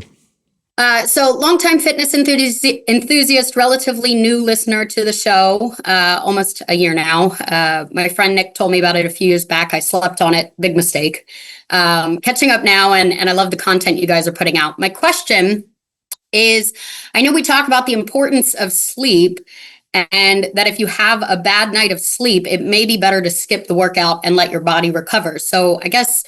So longtime fitness enthusiast, relatively new listener to the show, almost a year now. My friend Nick told me about it a few years back. I slept on it. Big mistake. Catching up now, and I love the content you guys are putting out. My question is, I know we talk about the importance of sleep, and that if you have a bad night of sleep, it may be better to skip the workout and let your body recover. So I guess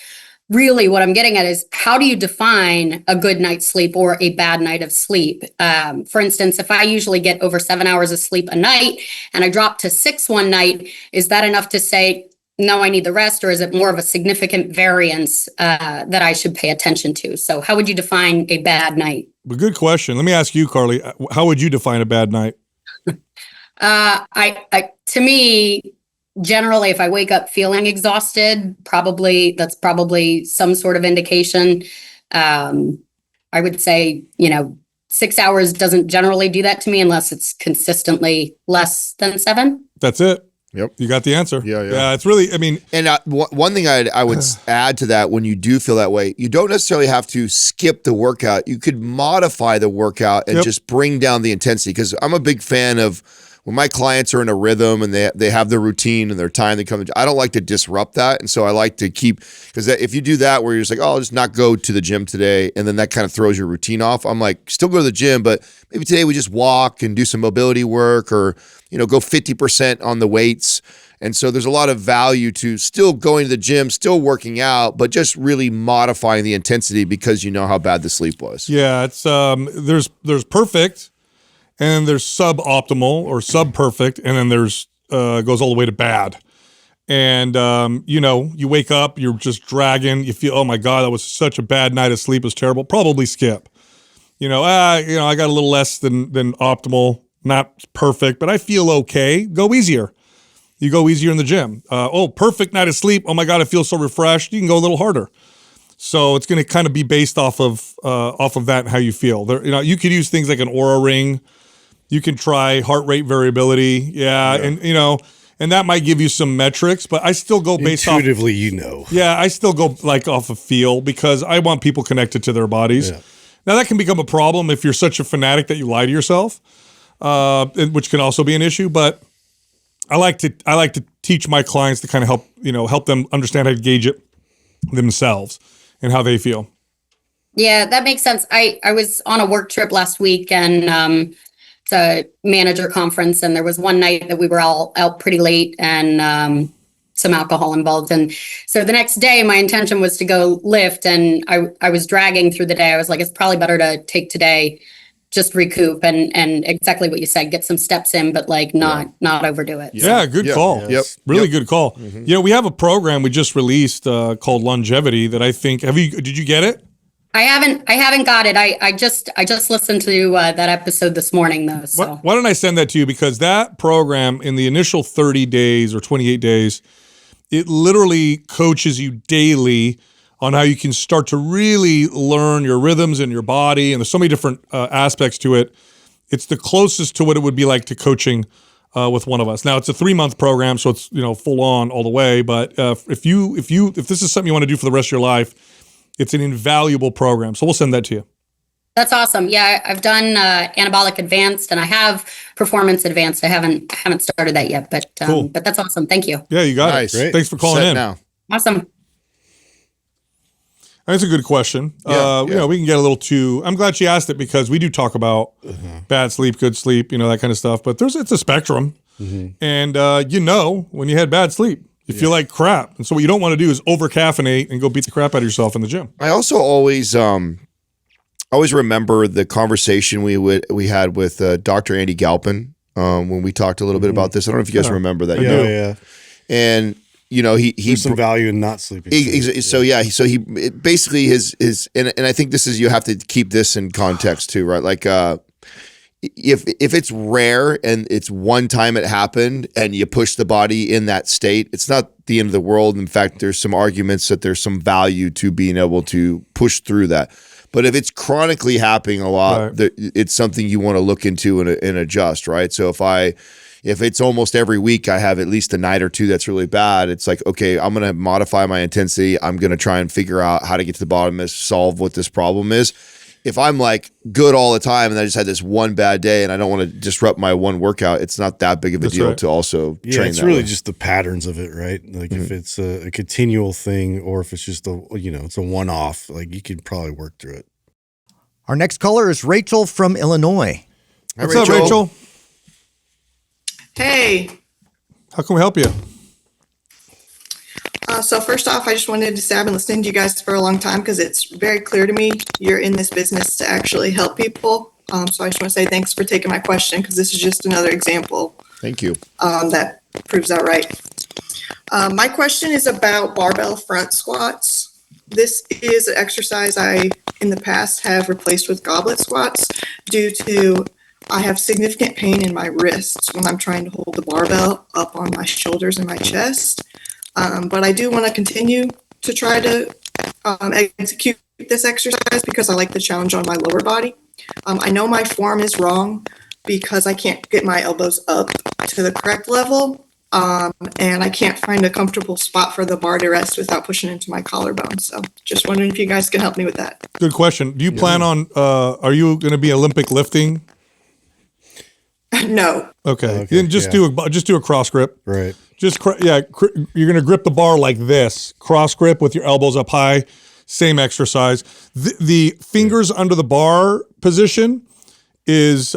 really what I'm getting at is, how do you define a good night's sleep or a bad night of sleep? For instance, if I usually get over 7 hours of sleep a night and I drop to 6 one night, is that enough to say, no, I need the rest? Or is it more of a significant variance that I should pay attention to? So how would you define a bad night? Well, good question. Let me ask you, Carly, how would you define a bad night? To me, generally, if I wake up feeling exhausted, that's probably some sort of indication. I would say, 6 hours doesn't generally do that to me unless it's consistently less than 7. That's it. Yep. You got the answer. Yeah. It's really, And one thing I would add to that, when you do feel that way, you don't necessarily have to skip the workout. You could modify the workout and Yep. just bring down the intensity. Because I'm a big fan of when my clients are in a rhythm and they have their routine and their time they come, I don't like to disrupt that. And so I like to keep, because if you do that where you're just like, oh, I'll just not go to the gym today, and then that kind of throws your routine off. I'm like, still go to the gym, but maybe today we just walk and do some mobility work, or, go 50% on the weights. And so there's a lot of value to still going to the gym, still working out, but just really modifying the intensity because you know how bad the sleep was. Yeah, it's there's perfect, and there's suboptimal or sub-perfect, and then there's goes all the way to bad. And you wake up, you're just dragging, you feel, oh my God, that was such a bad night of sleep, it was terrible. Probably skip. I got a little less than optimal, not perfect, but I feel okay. Go easier. You go easier in the gym. Perfect night of sleep. Oh my God, I feel so refreshed. You can go a little harder. So it's going to kind of be based off of that and how you feel. You could use things like an Oura ring. You can try heart rate variability. Yeah. And that might give you some metrics, but I still go based intuitively, Yeah, I still go off of feel because I want people connected to their bodies. Yeah. Now that can become a problem if you're such a fanatic that you lie to yourself, which can also be an issue, but I like to teach my clients to kind of help them understand how to gauge it themselves and how they feel. Yeah, that makes sense. I was on a work trip last week, and it's a manager conference, and there was one night that we were all out pretty late and some alcohol involved. And so the next day my intention was to go lift, and I was dragging through the day. I was like, it's probably better to take today, just recoup and exactly what you said, get some steps in, but not overdo it. Yeah, good call. Yep. Really good call. Mm-hmm. We have a program we just released called Longevity that I think, did you get it? I haven't got it. I just listened to that episode this morning though. So why don't I send that to you? Because that program in the initial 30 days or 28 days, it literally coaches you daily on how you can start to really learn your rhythms in your body. And there's so many different aspects to it. It's the closest to what it would be like to coaching with one of us. Now it's a 3-month program, so it's, full on all the way. But if this is something you want to do for the rest of your life, it's an invaluable program. So we'll send that to you. That's awesome. Yeah, I've done anabolic advanced, and I have performance advanced. I haven't started that yet, but cool. But that's awesome. Thank you. Yeah, you got nice. it. Great. Thanks for calling in. Now. Awesome. That's a good question. Yeah. We can get a little too. I'm glad she asked it because we do talk about bad sleep, good sleep, that kind of stuff. But it's a spectrum, and when you had bad sleep, you feel like crap, and so what you don't want to do is over caffeinate and go beat the crap out of yourself in the gym. I also always remember the conversation we had with Dr. Andy Galpin when we talked a little bit about this. I don't know if you guys remember that. Yeah. And there's some value in not sleeping. So he basically his and I think this is, you have to keep this in context too, right? Like if it's rare and it's one time it happened and you push the body in that state, it's not the end of the world. In fact, there's some arguments that there's some value to being able to push through that. But if it's chronically happening a lot, it's something you want to look into and adjust, right? So if it's almost every week I have at least a night or two that's really bad, it's like, okay, I'm going to modify my intensity. I'm going to try and figure out how to get to the bottom of solve what this problem is. If I'm like good all the time and I just had this one bad day and I don't want to disrupt my one workout, it's not that big of a deal to also train it's that really way. just the patterns of it, right? Like if it's a continual thing or if it's just it's a one-off, like you could probably work through it. Our next caller is Rachel from Illinois. Hi, What's up, Rachel? Hey. How can we help you? So first off, I just wanted to say I've been listening to you guys for a long time because it's very clear to me you're in this business to actually help people. So I just want to say thanks for taking my question because this is just another example. Thank you. That proves that right. My question is about barbell front squats. This is an exercise I, in the past, have replaced with goblet squats due to I have significant pain in my wrists when I'm trying to hold the barbell up on my shoulders and my chest. But I do want to continue to try to execute this exercise because I like the challenge on my lower body. I know my form is wrong because I can't get my elbows up to the correct level. And I can't find a comfortable spot for the bar to rest without pushing into my collarbone. So just wondering if you guys can help me with that. Good question. Do you plan on, are you going to be Olympic lifting? No. Okay. Okay, Then just do a cross grip. Right. You're going to grip the bar like this, cross grip with your elbows up high, same exercise. The fingers under the bar position is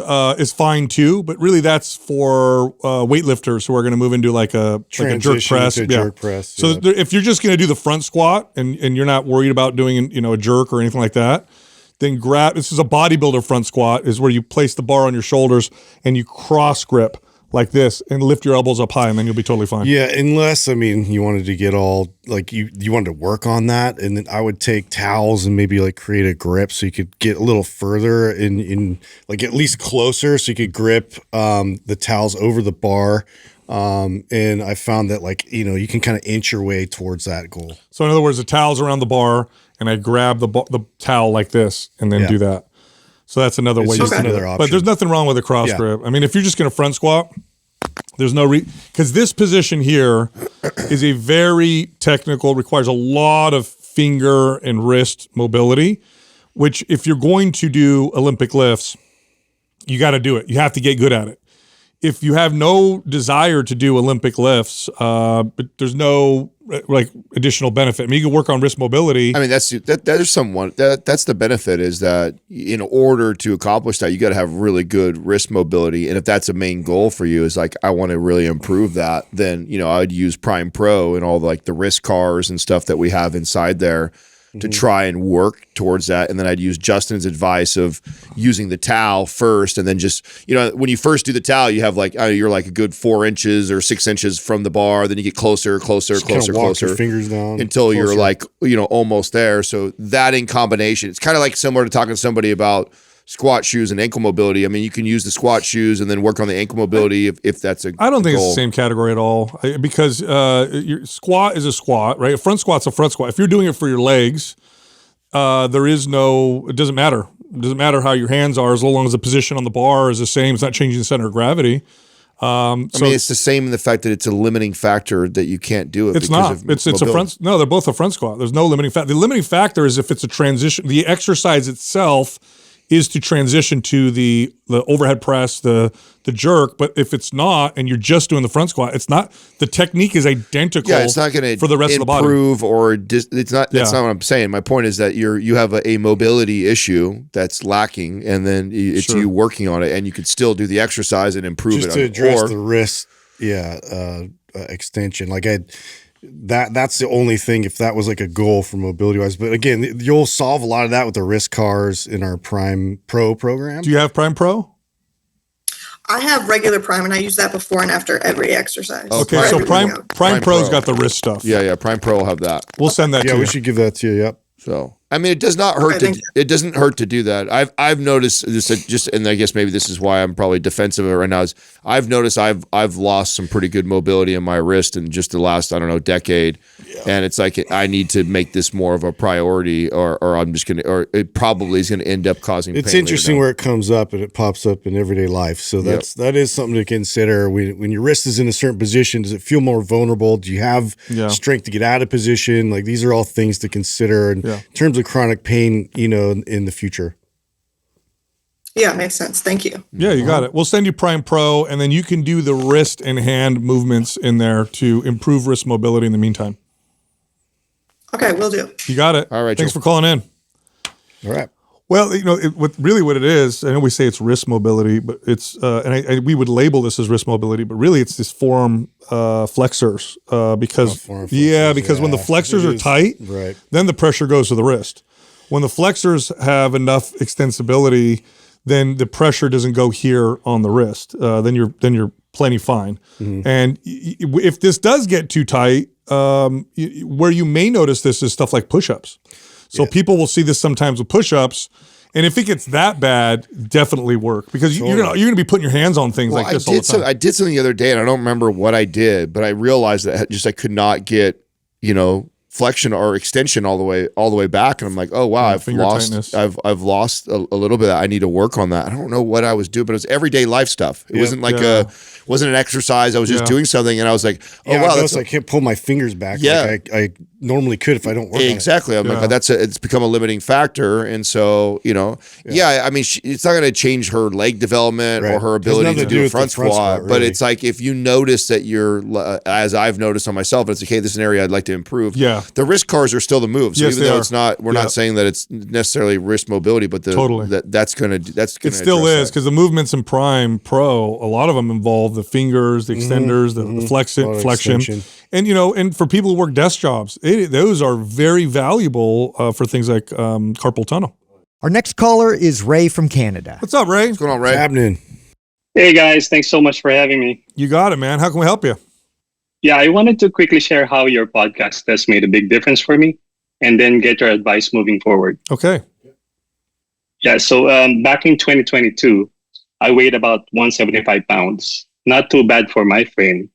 fine too, but really that's for weightlifters who are going to move into like a jerk press. Jerk press. So if you're just going to do the front squat and you're not worried about doing a jerk or anything like that, then this is a bodybuilder front squat, is where you place the bar on your shoulders and you cross grip like this and lift your elbows up high, and then you'll be totally fine. Yeah, unless, I mean, you wanted to get all, like, you wanted to work on that, and then I would take towels and maybe, like, create a grip so you could get a little further in like, at least closer, so you could grip the towels over the bar. And I found that, like, you can kind of inch your way towards that goal. So in other words, the towel's around the bar, and I grab the towel like this and then do that. So that's another way. Just another option. But there's nothing wrong with a cross grip. I mean, if you're just going to front squat, there's no because this position here is a very technical, requires a lot of finger and wrist mobility, which if you're going to do Olympic lifts, you got to do it. You have to get good at it. If you have no desire to do Olympic lifts, but there's no like additional benefit. I mean, you can work on wrist mobility. I mean, that's the benefit, is that in order to accomplish that, you got to have really good wrist mobility. And if that's a main goal for you, is like, I want to really improve that, then, I would use Prime Pro and all the wrist cars and stuff that we have inside there to try and work towards that. And then I'd use Justin's advice of using the towel first, and then just, when you first do the towel, you have you're like a good 4 inches or 6 inches from the bar. Then you get closer Your fingers down until you're like, almost there. So that in combination, it's kind of like similar to talking to somebody about squat shoes and ankle mobility. I mean, you can use the squat shoes and then work on the ankle mobility if that's a I don't think goal. it's the same category at all, because your squat is a squat, right? A front squat's a front squat. If you're doing it for your legs, it doesn't matter. It doesn't matter how your hands are, as long as the position on the bar is the same. It's not changing the center of gravity. I mean, it's the same in the fact that it's a limiting factor that you can't do it. It's not. It's a front. No, they're both a front squat. There's no limiting factor. The limiting factor is if it's a transition. The exercise itself is to transition to the overhead press, the jerk. But if it's not, and you're just doing the front squat, it's not. The technique is identical. Yeah, it's not going to for the rest of the body improve, or it's not. That's not what I'm saying. My point is that you have a mobility issue that's lacking, and then it's you working on it, and you could still do the exercise and improve just it. To address the wrist, extension. Like that's the only thing, if that was like a goal for mobility wise. But again, you'll solve a lot of that with the wrist cars in our Prime Pro program. Do you have Prime Pro? I have regular Prime, and I use that before and after every exercise. Okay, so Prime Pro's got the wrist stuff. Yeah, Prime Pro will have that. We'll send that to you. Yeah, we should give that to you. Yep. So, I mean, it does not hurt it doesn't hurt to do that. I've noticed this, and I guess maybe this is why I'm probably defensive of it right now, is I've noticed I've lost some pretty good mobility in my wrist in just the last, decade. Yeah. And it's like, I need to make this more of a priority, or I'm just going to, or it probably is going to end up causing pain. It's interesting where it comes up, and it pops up in everyday life. So that is something to consider. When your wrist is in a certain position, does it feel more vulnerable? Do you have strength to get out of position? Like, these are all things to consider in terms of chronic pain, in the future. Yeah, makes sense. Thank you. Yeah, you got it. We'll send you Prime Pro, and then you can do the wrist and hand movements in there to improve wrist mobility in the meantime. Okay, will do. You got it. All right. Thanks for calling in. All right. Well, what it is, I know we say it's wrist mobility, but it's, we would label this as wrist mobility, but really it's this forearm flexors, because when the flexors are tight, then the pressure goes to the wrist. When the flexors have enough extensibility, then the pressure doesn't go here on the wrist. Then you're plenty fine. Mm-hmm. And if this does get too tight, where you may notice this is stuff like push-ups. So people will see this sometimes with push-ups, and if it gets that bad, definitely work, because you're gonna be putting your hands on things like this all the time. I did something the other day, and I don't remember what I did, but I realized that I could not get flexion or extension all the way back, and I'm like, oh wow, I've lost a little bit. I need to work on that. I don't know what I was doing, but it was everyday life stuff. It wasn't like wasn't an exercise. I was just doing something, and I was like, oh wow, I can't pull my fingers back. Yeah, like normally could if I don't work on it. Exactly. I'm like, it's become a limiting factor. And so, I mean, it's not going to change her leg development or her ability to do a front squat. Really. But it's like, if you notice that you're, as I've noticed on myself, it's like, hey, this is an area I'd like to improve. Yeah. The wrist cars are still the move. So yes, even though it's not, we're not saying that it's necessarily wrist mobility, but that's going to, it still is, because the movements in Prime Pro, a lot of them involve the fingers, the extenders, the flexion. And, and for people who work desk jobs, those are very valuable for things like carpal tunnel. Our next caller is Ray from Canada. What's up, Ray? What's going on, Ray? What's happening? Hey, guys. Thanks so much for having me. You got it, man. How can we help you? Yeah, I wanted to quickly share how your podcast has made a big difference for me and then get your advice moving forward. Okay. Yeah, so back in 2022, I weighed about 175 pounds. Not too bad for my frame.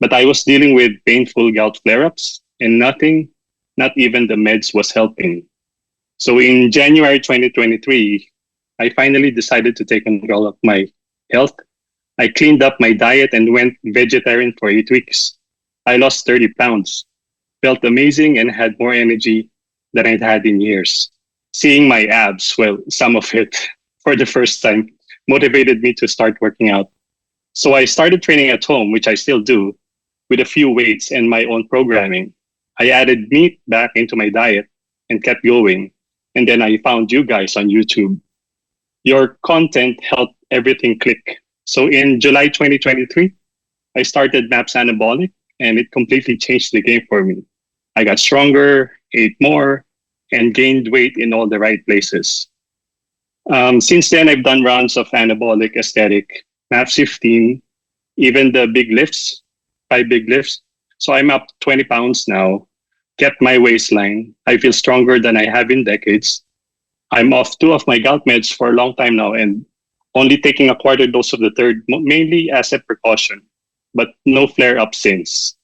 But I was dealing with painful gout flare-ups and nothing, not even the meds, was helping. So in January 2023, I finally decided to take control of my health. I cleaned up my diet and went vegetarian for 8 weeks. I lost 30 pounds, felt amazing, and had more energy than I'd had in years. Seeing my abs, well, some of it, for the first time, motivated me to start working out. So I started training at home, which I still do, with a few weights and my own programming. I added meat back into my diet and kept going. And then I found you guys on YouTube. Your content helped everything click. So in July 2023, I started MAPS Anabolic, and it completely changed the game for me. I got stronger, ate more, and gained weight in all the right places. Since then, I've done rounds of anabolic, aesthetic, MAPS 15, even the big lifts, 5 big lifts. So I'm up 20 pounds now, kept my waistline. I feel stronger than I have in decades. I'm off 2 of my gout meds for a long time now and only taking a quarter dose of the third, mainly as a precaution, but no flare-up since.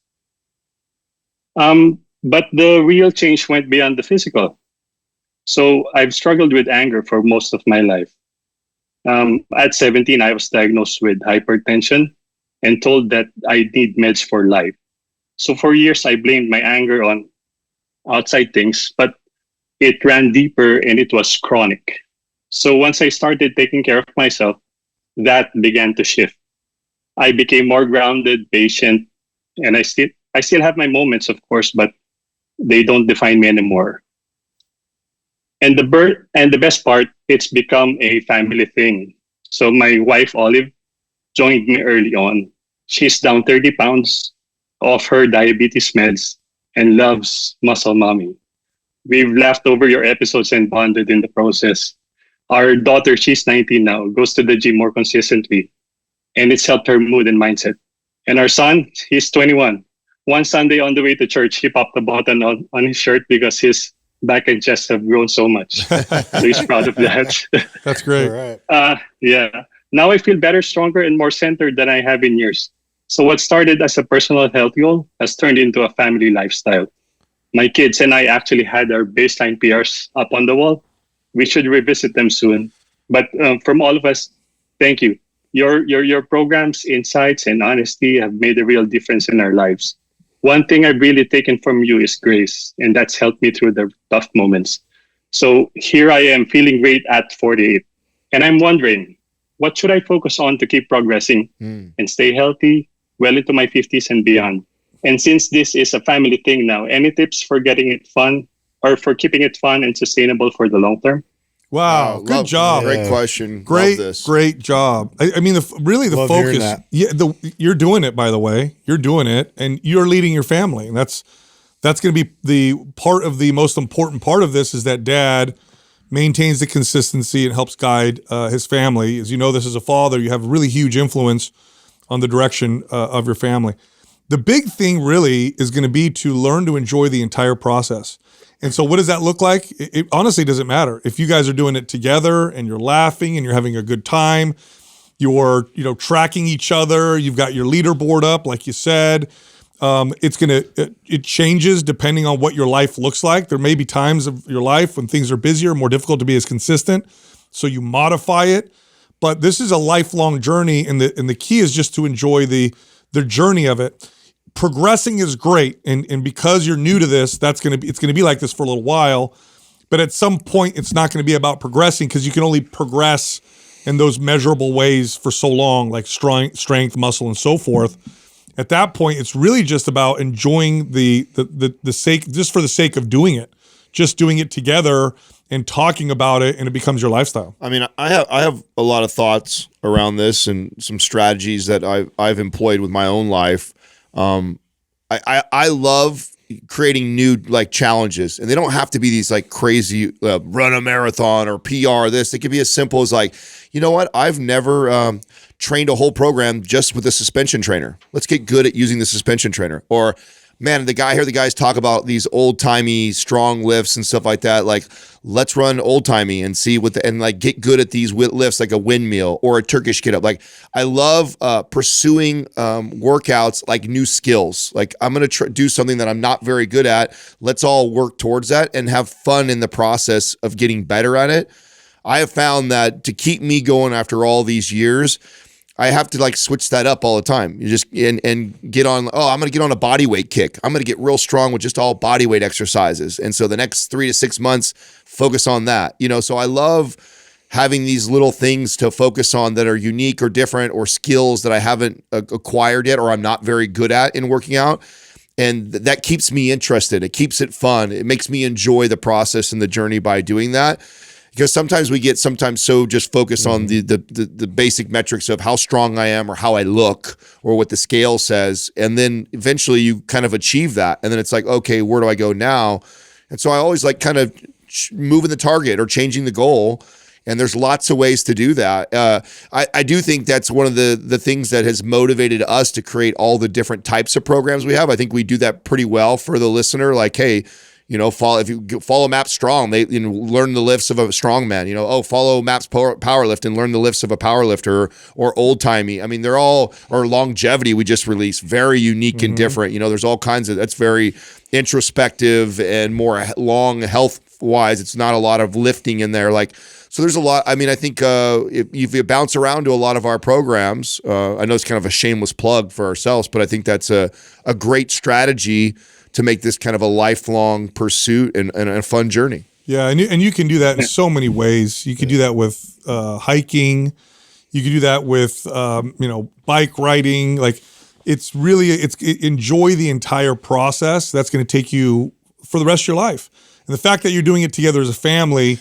But the real change went beyond the physical. So I've struggled with anger for most of my life. At 17, I was diagnosed with hypertension and told that I need meds for life. So for years, I blamed my anger on outside things, but it ran deeper and it was chronic. So once I started taking care of myself, that began to shift. I became more grounded, patient, and I still have my moments, of course, but they don't define me anymore. And the best part, it's become a family thing. So my wife, Olive, joined me early on. She's down 30 pounds off her diabetes meds and loves Muscle Mommy. We've laughed over your episodes and bonded in the process. Our daughter, she's 19 now, goes to the gym more consistently, and it's helped her mood and mindset. And our son, he's 21. One Sunday on the way to church, he popped a button on his shirt because his back and chest have grown so much. So he's proud of that. That's great. All right. Yeah. Now I feel better, stronger, and more centered than I have in years. So what started as a personal health goal has turned into a family lifestyle. My kids and I actually had our baseline PRs up on the wall. We should revisit them soon. But from all of us, thank you. Your programs, insights, and honesty have made a real difference in our lives. One thing I've really taken from you is grace, and that's helped me through the tough moments. So here I am feeling great at 48. And I'm wondering, what should I focus on to keep progressing and stay healthy well into my 50s and beyond? And since this is a family thing now, any tips for getting it fun or for keeping it fun and sustainable for the long term? Wow, good job. Great question. Great, Love this. great job. I mean, the Love hearing focus. that. Yeah, you're doing it, by the way. You're doing it, and you're leading your family. And that's going to be the part of the most important part of this is that dad maintains the consistency and helps guide his family. As you know, this as a father, you have a really huge influence on the direction of your family. The big thing really is going to be to learn to enjoy the entire process. And so what does that look like? It honestly doesn't matter. If you guys are doing it together and you're laughing and you're having a good time, you're tracking each other, you've got your leaderboard up, like you said, it changes depending on what your life looks like. There may be times of your life when things are busier, more difficult to be as consistent. So you modify it. But this is a lifelong journey, and the key is just to enjoy the journey of it. progressing is great. And because you're new to this, it's going to be like this for a little while. But at some point, it's not going to be about progressing because you can only progress in those measurable ways for so long, like strength, muscle, and so forth. At that point, it's really just about enjoying the sake, just for the sake of doing it, just doing it together and talking about it, and it becomes your lifestyle. I mean, I have a lot of thoughts around this and some strategies that I've employed with my own life. I love creating new like challenges, and they don't have to be these like crazy run a marathon or PR this. They could be as simple as like, you know what? I've never trained a whole program just with a suspension trainer. Let's get good at using the suspension trainer. Or man, I hear the guys talk about these old timey strong lifts and stuff like that. Like, let's run old timey and see and like get good at these lifts, like a windmill or a Turkish get up. Like, I love pursuing workouts like new skills. Like, I'm going to do something that I'm not very good at. Let's all work towards that and have fun in the process of getting better at it. I have found that to keep me going after all these years, I have to like switch that up all the time. You just and get on. Oh, I'm going to get on a body weight kick. I'm going to get real strong with just all body weight exercises. And so the next 3 to 6 months, focus on that. So I love having these little things to focus on that are unique or different, or skills that I haven't acquired yet, or I'm not very good at in working out. And that keeps me interested. It keeps it fun. It makes me enjoy the process and the journey by doing that. Because sometimes we get so just focused on the basic metrics of how strong I am or how I look or what the scale says. And then eventually you kind of achieve that. And then it's like, okay, where do I go now? And so I always like kind of moving the target or changing the goal. And there's lots of ways to do that. I do think that's one of the things that has motivated us to create all the different types of programs we have. I think we do that pretty well for the listener. Like, hey, if you follow Maps Strong, they learn the lifts of a strongman. Follow Maps Powerlift and learn the lifts of a powerlifter, or old timey. I mean, they're all, or longevity we just released, very unique and different. There's all kinds of, that's very introspective and more long health wise. It's not a lot of lifting in there. Like, so there's a lot. I mean, I think if you bounce around to a lot of our programs, I know it's kind of a shameless plug for ourselves, but I think that's a great strategy to make this kind of a lifelong pursuit and a fun journey. Yeah, and you can do that in so many ways. You can do that with hiking. You can do that with bike riding. Like, enjoy the entire process. That's going to take you for the rest of your life. And the fact that you're doing it together as a family,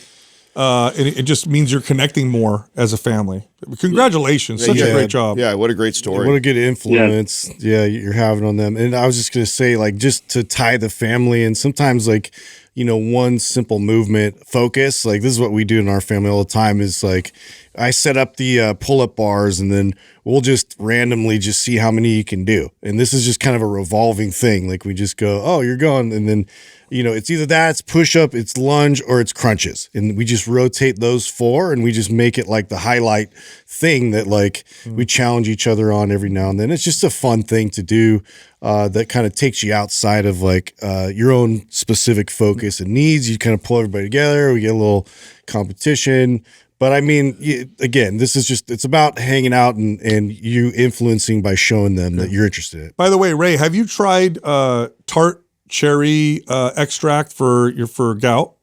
it just means you're connecting more as a family. Congratulations. Such a great job. Yeah, what a great story. What a good influence you're having on them. And I was just going to say, like, just to tie the family, and sometimes like, one simple movement focus, like this is what we do in our family all the time, is like I set up the pull-up bars, and then we'll just randomly just see how many you can do. And this is just kind of a revolving thing. Like, we just go, oh, you're going. And then, it's either that, it's push-up, it's lunge, or it's crunches. And we just rotate those 4, and we just make it like the highlight thing that like we challenge each other on every now and then. It's just a fun thing to do that kind of takes you outside of like your own specific focus and needs. You kind of pull everybody together. We get a little competition. But I mean, again, this is just, it's about hanging out and you influencing by showing them that you're interested in it. By the way, Ray, have you tried tart cherry extract for gout?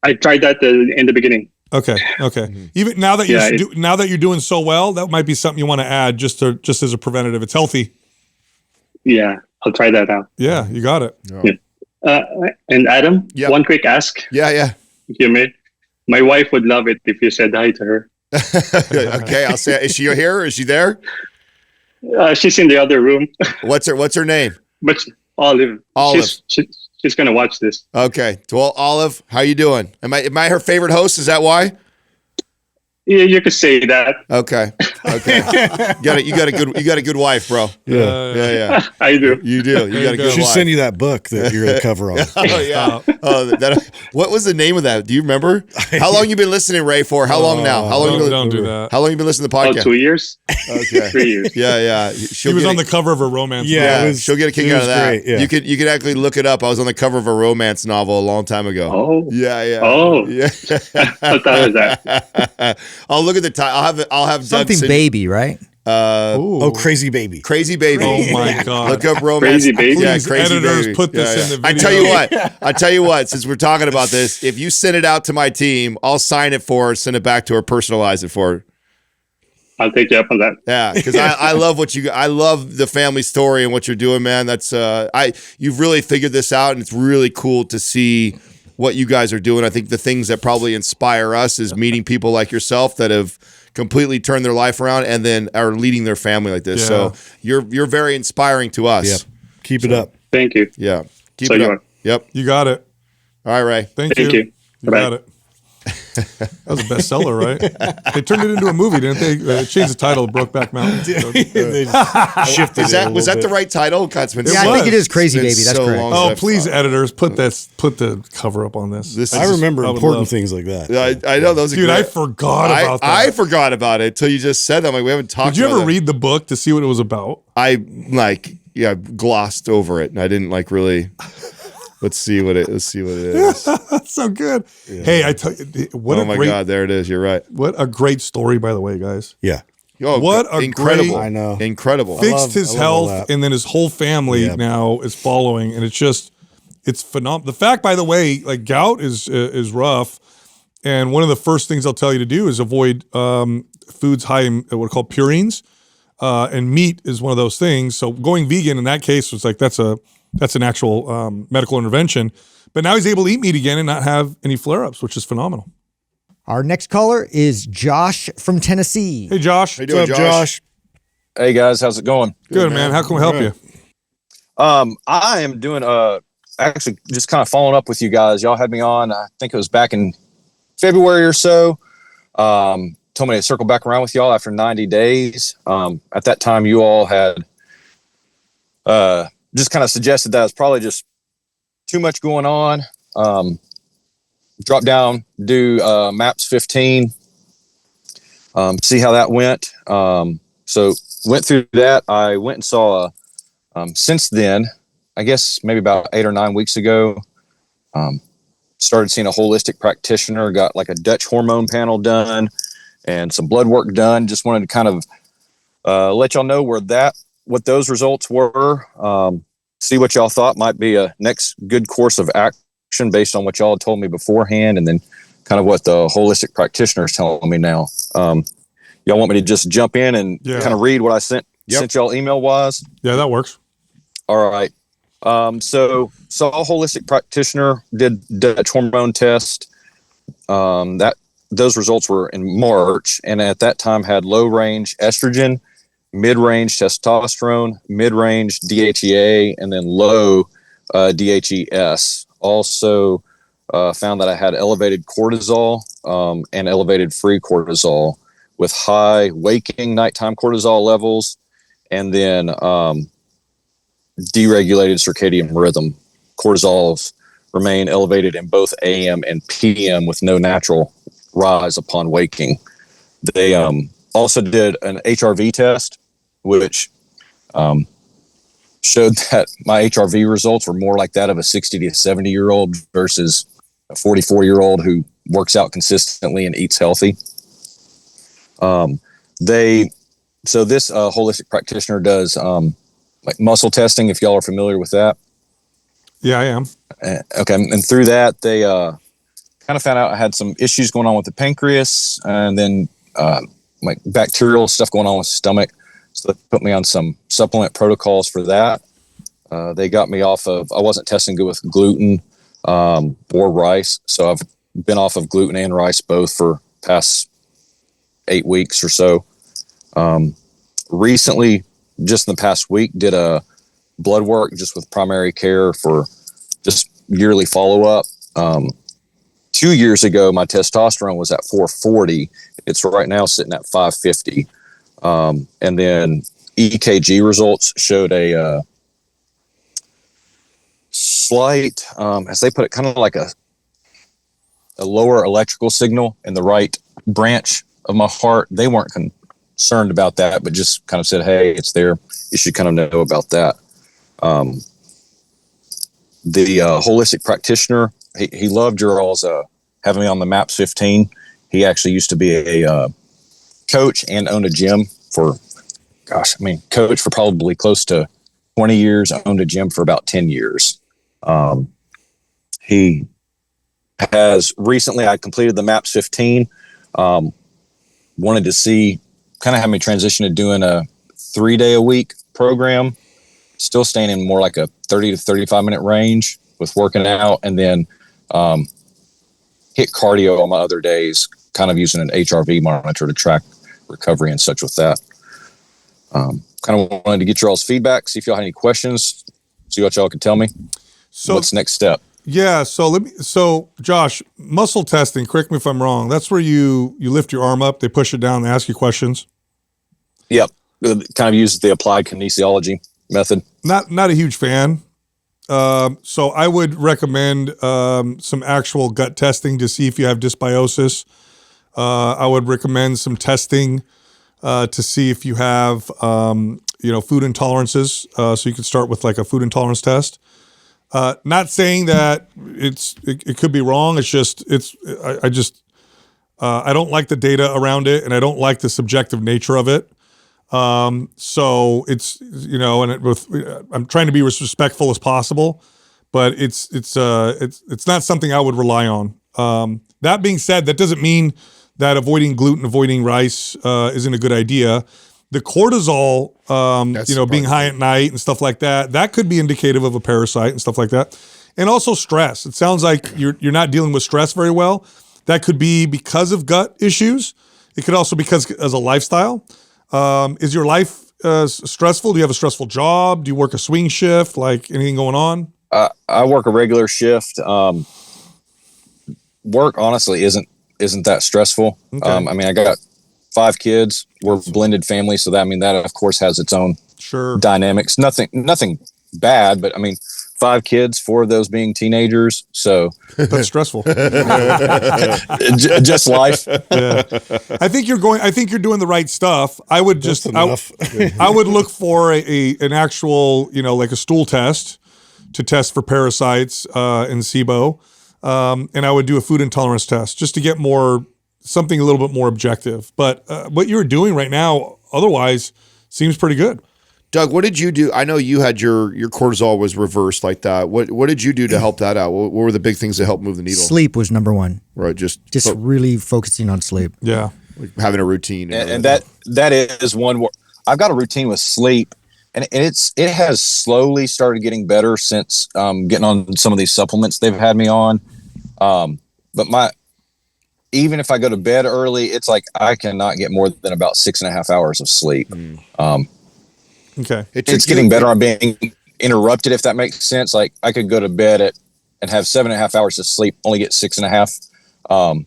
I tried that in the beginning. Okay. Even now that you're doing so well, that might be something you want to add just as a preventative. It's healthy. Yeah, I'll try that out. Yeah, you got it. Yeah. And Adam, one quick ask. Yeah. If you may. My wife would love it if you said hi to her. Okay, I'll say. Is she here? Is she there? She's in the other room. What's her name? But Olive. She's gonna watch this. Okay. Well, Olive, how you doing? Am I her favorite host? Is that why? Yeah, you could say that. Okay. You got a good wife, bro. Yeah. I do. You do. You got a good wife. She'll send you that book that you're gonna cover on. Oh yeah. What was the name of that? Do you remember? How long you been listening, Ray? For how long now? How long don't do that. How long you been listening to the podcast? 2 years. Okay. 3 years. Yeah. He was on the cover of a romance. Yeah, she'll get a kick out of that. Great, yeah. You could actually look it up. I was on the cover of a romance novel a long time ago. Oh. Yeah. Oh. Yeah. What time is that? I'll look at the time. I'll have Something Doug baby, right? Ooh. Crazy Baby. Crazy Baby. Oh my God. Look up romance. Crazy Baby. Yeah, Please, Crazy editors, Baby. put this Yeah, in the I video. tell you what, since we're talking about this, if you send it out to my team, I'll sign it for her, send it back to her, personalize it for her. I'll take you up on that. Yeah, because I love I love the family story and what you're doing, man. That's you've really figured this out, and it's really cool to see what you guys are doing. I think the things that probably inspire us is meeting people like yourself that have completely turned their life around and then are leading their family like this. Yeah. So you're very inspiring to us. Yep. Keep it up. Thank you. Yeah. Keep So it you up. are. Yep. You got it. All right, Ray. Thank Thank you. You Bye. got it. That was a bestseller, right? They turned it into a movie, didn't they? They changed the title to Brokeback Mountain. They just shifted Was that the right title? God, it's been Yeah, I so- think it is Crazy it's been Baby. That's so correct. long Oh, since please, I've- editors, put the cover up on this. I remember would important love- things like that. I know those are Dude, great. I forgot about that. I forgot about it until you just said that. I'm like, we haven't talked Did you about ever that. read the book to see what it was about? I glossed over it and I didn't really let's see what it is. That's so good. Hey, I tell you, what Oh a my great, God, there it is. You're right. what a great story, by the way, guys. Yeah. Oh, What a incredible. great- I know. Incredible. Fixed his I love all health, that. and then his whole family Yep. now is following, and it's phenomenal. The fact, by the way, like gout is rough, and one of the first things I'll tell you to do is avoid foods high in what are called purines, and meat is one of those things. So going vegan in that case was like that's an actual medical intervention. But now he's able to eat meat again and not have any flare-ups, which is phenomenal. Our next caller is Josh from Tennessee. Hey, Josh. How you doing, What's up, Josh? Hey guys, how's it going? Good, man. How can we help you? I am doing actually just kind of following up with you guys. Y'all had me on, I think it was back in February or so. Told me to circle back around with y'all after 90 days. At that time you all had just kind of suggested that it's probably just too much going on. Drop down, do MAPS 15, see how that went. So went through that. I went and saw since then, I guess maybe about 8 or 9 weeks ago, started seeing a holistic practitioner, got like a Dutch hormone panel done and some blood work done. Just wanted to kind of let y'all know what those results were. See what y'all thought might be a next good course of action based on what y'all had told me beforehand, and then kind of what the holistic practitioner is telling me now. Y'all want me to just jump in and kind of read what I sent y'all email wise? Yeah, that works. All right. So saw a holistic practitioner, did Dutch hormone test. Those results were in March, and at that time had low range estrogen, mid-range testosterone, mid-range DHEA, and then low DHES. Also found that I had elevated cortisol and elevated free cortisol with high waking nighttime cortisol levels, and then deregulated circadian rhythm. Cortisols remain elevated in both AM and PM with no natural rise upon waking. They also did an HRV test, which showed that my HRV results were more like that of a 60 to 70-year-old versus a 44-year-old who works out consistently and eats healthy. So this holistic practitioner does like muscle testing, if y'all are familiar with that. Yeah, I am. Okay, and through that, they kind of found out I had some issues going on with the pancreas, and then like bacterial stuff going on with the stomach. So they put me on some supplement protocols for that. They got me off of, I wasn't testing good with gluten or rice. So I've been off of gluten and rice both for past 8 weeks or so. Recently, just in the past week, did a blood work just with primary care for just yearly follow-up. 2 years ago, my testosterone was at 440. It's right now sitting at 550. And then EKG results showed a slight, as they put it, kind of like a lower electrical signal in the right branch of my heart. They weren't concerned about that, but just kind of said, hey, it's there. You should kind of know about that. The holistic practitioner, he loved your all's having me on the MAPS 15. He actually used to be a coach and owned a gym for gosh, I mean, coached for probably close to 20 years, owned a gym for about 10 years. He has recently, I completed the MAPS 15. Wanted to see kind of how me transition to doing a 3-day a week program, still staying in more like a 30 to 35 minute range with working out, and then hit cardio on my other days, kind of using an HRV monitor to track recovery and such with that. Kind of wanted to get your all's feedback, see if y'all had any questions, see what y'all could tell me. So what's the next step? Yeah. So Josh, muscle testing, correct me if I'm wrong. That's where you lift your arm up, they push it down, they ask you questions. Yep. Kind of uses the applied kinesiology method. Not a huge fan. So I would recommend some actual gut testing to see if you have dysbiosis. I would recommend some testing to see if you have food intolerances. So you could start with like a food intolerance test. Not saying that it could be wrong. It's just I don't like the data around it, and I don't like the subjective nature of it. So it's I'm trying to be as respectful as possible, but it's not something I would rely on. That being said, that doesn't mean that avoiding gluten, avoiding rice isn't a good idea. The cortisol, being high at night and stuff like that, that could be indicative of a parasite and stuff like that. And also stress. It sounds like you're not dealing with stress very well. That could be because of gut issues. It could also be because as a lifestyle. Is your life stressful? Do you have a stressful job? Do you work a swing shift? Like anything going on? I work a regular shift. Work honestly isn't that stressful. Okay. I mean, I got 5 kids. We're a blended family, so that of course has its own dynamics. Nothing bad, but I mean, 5 kids, 4 of those being teenagers. So that's stressful. Just life. Yeah. I think you're doing the right stuff. I would I would look for an actual, like a stool test to test for parasites and SIBO. And I would do a food intolerance test just to get something a little bit more objective. But what you're doing right now, otherwise, seems pretty good. Doug, what did you do? I know you had your cortisol was reversed like that. What did you do to help that out? What were the big things that helped move the needle? Sleep was number one. Right, just really focusing on sleep. Yeah, like having a routine, and that is one. I've got a routine with sleep, and it has slowly started getting better since getting on some of these supplements they've had me on. But even if I go to bed early, it's like I cannot get more than about 6.5 hours of sleep. Okay. It's getting better. I'm being interrupted, if that makes sense. Like I could go to bed and have 7.5 hours of sleep, only get 6.5,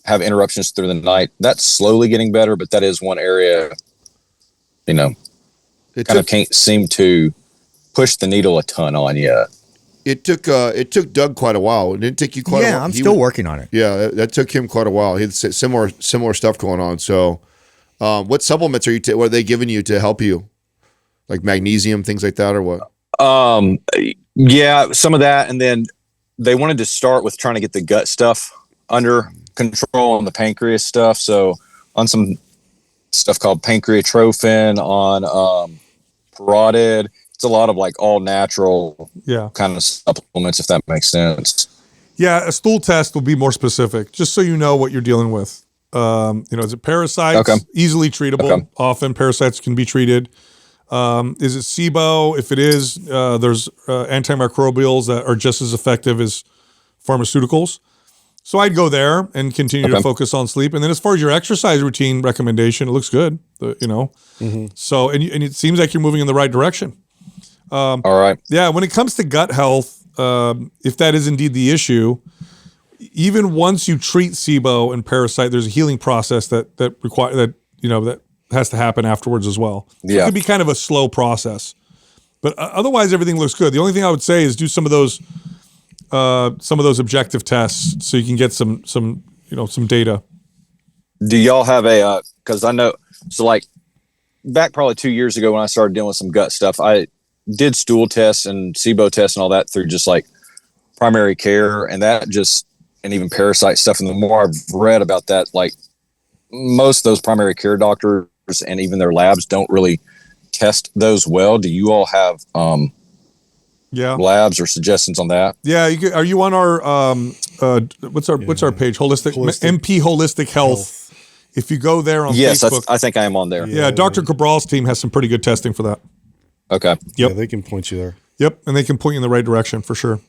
have interruptions through the night. That's slowly getting better, but that is one area, can't seem to push the needle a ton on yet. It took Doug quite a while. It didn't take you quite a while. Yeah, I'm still working on it. Yeah, that took him quite a while. He had similar stuff going on. So what supplements what are they giving you to help you? Like magnesium, things like that, or what? Yeah, some of that. And then they wanted to start with trying to get the gut stuff under control and the pancreas stuff. So on some stuff called pancreatrophin, on parotid. It's a lot of like all natural kind of supplements, if that makes sense. Yeah, a stool test will be more specific, just so you know what you're dealing with. Is it parasites? Okay. Easily treatable. Okay. Often parasites can be treated. Is it SIBO? If it is, there's antimicrobials that are just as effective as pharmaceuticals. So I'd go there and continue to focus on sleep. And then as far as your exercise routine recommendation, it looks good, So, and it seems like you're moving in the right direction. All right. Yeah. When it comes to gut health, if that is indeed the issue, even once you treat SIBO and parasite, there's a healing process that has to happen afterwards as well. So it could be kind of a slow process, but otherwise everything looks good. The only thing I would say is do some of those objective tests so you can get some data. Do y'all have cause I know, so like back probably 2 years ago when I started dealing with some gut stuff, I did stool tests and SIBO tests and all that through just like primary care and even parasite stuff. And the more I've read about that, like most of those primary care doctors and even their labs don't really test those well. Do you all have Yeah. labs or suggestions on that? Yeah. Are you on our what's our page? Holistic MP Holistic Health. If you go there on Yes, Facebook, I think I am on there. yeah, Dr. Cabral's team has some pretty good testing for that. Okay. Yep. Yeah, they can point you there. Yep, and they can point you in the right direction for sure.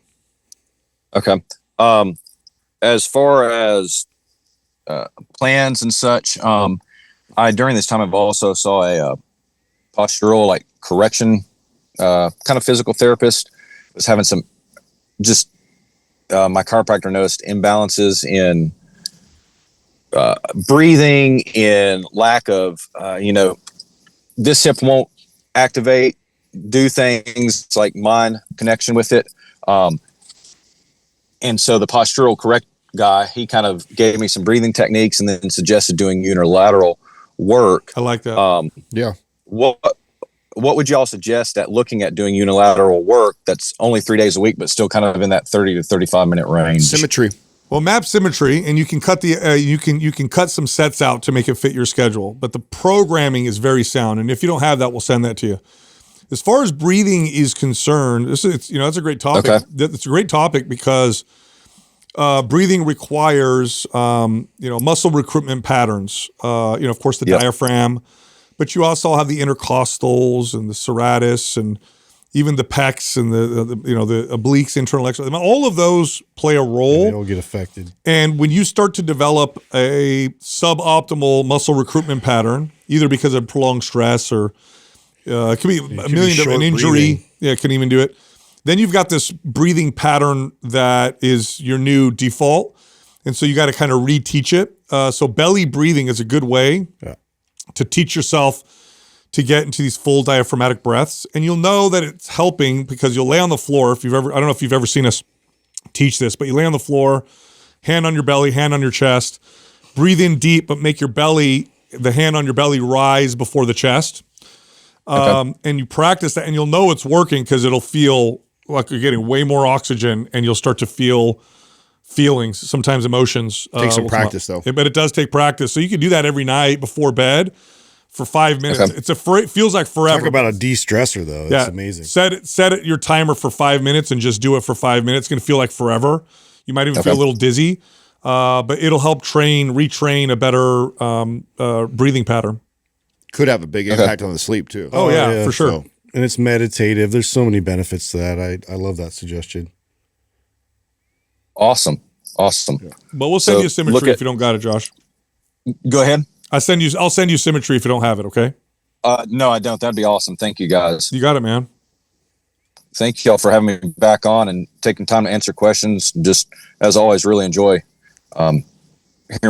Okay. As far as plans and such, I during this time I've also saw a postural like correction kind of physical therapist. Was having some just my chiropractor noticed imbalances in breathing, in lack of this hip won't activate, do things like mind connection with it. And so the postural correct guy, he kind of gave me some breathing techniques and then suggested doing unilateral work. I like that. Yeah. What would y'all suggest at looking at doing unilateral work that's only 3 days a week, but still kind of in that 30 to 35 minute range? Symmetry. Well, map symmetry, and you can cut you can cut some sets out to make it fit your schedule. But the programming is very sound, and if you don't have that, we'll send that to you. As far as breathing is concerned, that's a great topic. Okay. It's a great topic because breathing requires muscle recruitment patterns. Of course, the diaphragm, but you also have the intercostals and the serratus and even the pecs and the obliques, internal external. All of those play a role. They all get affected. And when you start to develop a suboptimal muscle recruitment pattern, either because of prolonged stress or it could be an injury. Breathing. Yeah, it can even do it. Then you've got this breathing pattern that is your new default. And so you got to kind of reteach it. So belly breathing is a good way to teach yourself to get into these full diaphragmatic breaths. And you'll know that it's helping because you'll lay on the floor. I don't know if you've ever seen us teach this, but you lay on the floor, hand on your belly, hand on your chest, breathe in deep, but make the hand on your belly rise before the chest. And you practice that and you'll know it's working because it'll feel like you're getting way more oxygen and you'll start to feel feelings, sometimes emotions. Takes some practice though. But it does take practice. So you can do that every night before bed for 5 minutes. Okay. It feels like forever. Talk about a de-stressor though. It's amazing. Set it your timer for 5 minutes and just do it for 5 minutes. It's going to feel like forever. You might even feel a little dizzy, but it'll help retrain a better breathing pattern. Could have a big impact on the sleep too. Oh yeah, for sure. So, and it's meditative. There's so many benefits to that. I love that suggestion. Awesome. But we'll send you symmetry if you don't got it, Josh. Go ahead. I'll send you symmetry if you don't have it, okay? No, I don't. That'd be awesome. Thank you, guys. You got it, man. Thank y'all for having me back on and taking time to answer questions. Just as always, really enjoy hearing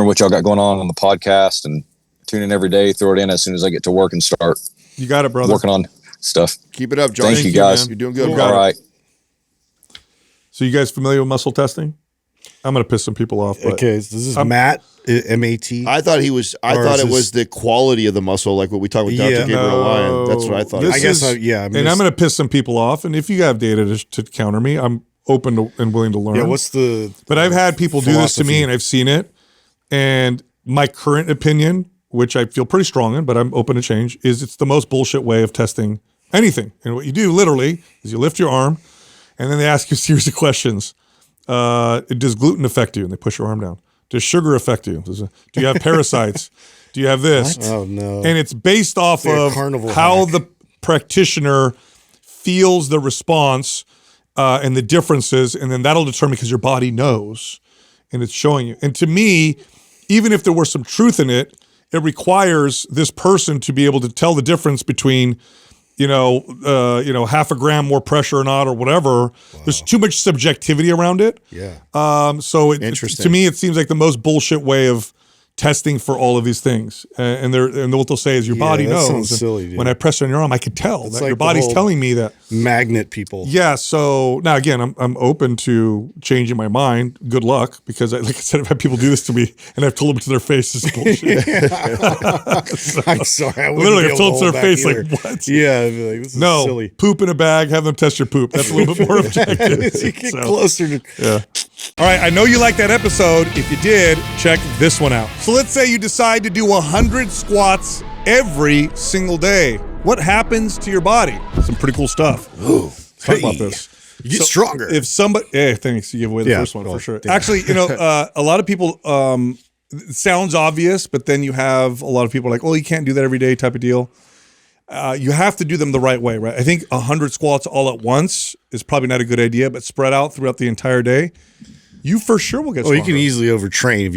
what y'all got going on the podcast and tune in every day, throw it in as soon as I get to work and start. You got it, brother. Working on stuff. Keep it up, Josh. Thank you, guys. man. You're doing good. Cool. All right. So you guys familiar with muscle testing? I'm going to piss some people off. But Okay, so this is Matt, M-A-T. I thought it was the quality of the muscle, like what we talked with Dr. Gabriel Lyon. That's what I thought. And I'm going to piss some people off. And if you have data to counter me, I'm open and willing to learn. Yeah, But I've had people do this to me philosophy? and I've seen it. And my current opinion, which I feel pretty strong in, but I'm open to change, is it's the most bullshit way of testing anything. And what you do literally is you lift your arm and then they ask you a series of questions. Does gluten affect you? And they push your arm down. Does sugar affect you? Do you have parasites? Do you have this? Oh, no. And it's based off like a of carnival how hack. the practitioner feels the response and the differences. And then that'll determine because your body knows and it's showing you. And to me, even if there were some truth in it, it requires this person to be able to tell the difference between half a gram more pressure or not or whatever. Wow. There's too much subjectivity around it. Yeah. So Interesting. To me, it seems like the most bullshit way of testing for all of these things. And what they'll say is your body that knows. sounds And silly, dude. when I press on your arm, I could tell that like your the body's whole- telling me that. Magnet people. Yeah. So now again, I'm open to changing my mind. Good luck, because like I said, I've had people do this to me, and I've told them to their face, "This is bullshit." I'm sorry. I wouldn't Literally, be I've able told to to their hold face, back like, either. "What?" Yeah, I'd be like, this is No, silly. poop in a bag. Have them test your poop. That's a little bit more objective. You get So, closer to. yeah. All right. I know you liked that episode. If you did, check this one out. So let's say you decide to do 100 squats every single day. What happens to your body? Some pretty cool stuff. Ooh, Let's talk about this. You get stronger. If somebody, thanks, you gave away the first one for sure. Actually, a lot of people, it sounds obvious, but then you have a lot of people like, well, you can't do that every day type of deal. You have to do them the right way, right? I think 100 squats all at once is probably not a good idea, but spread out throughout the entire day, you for sure will get stronger. You can easily overtrain if you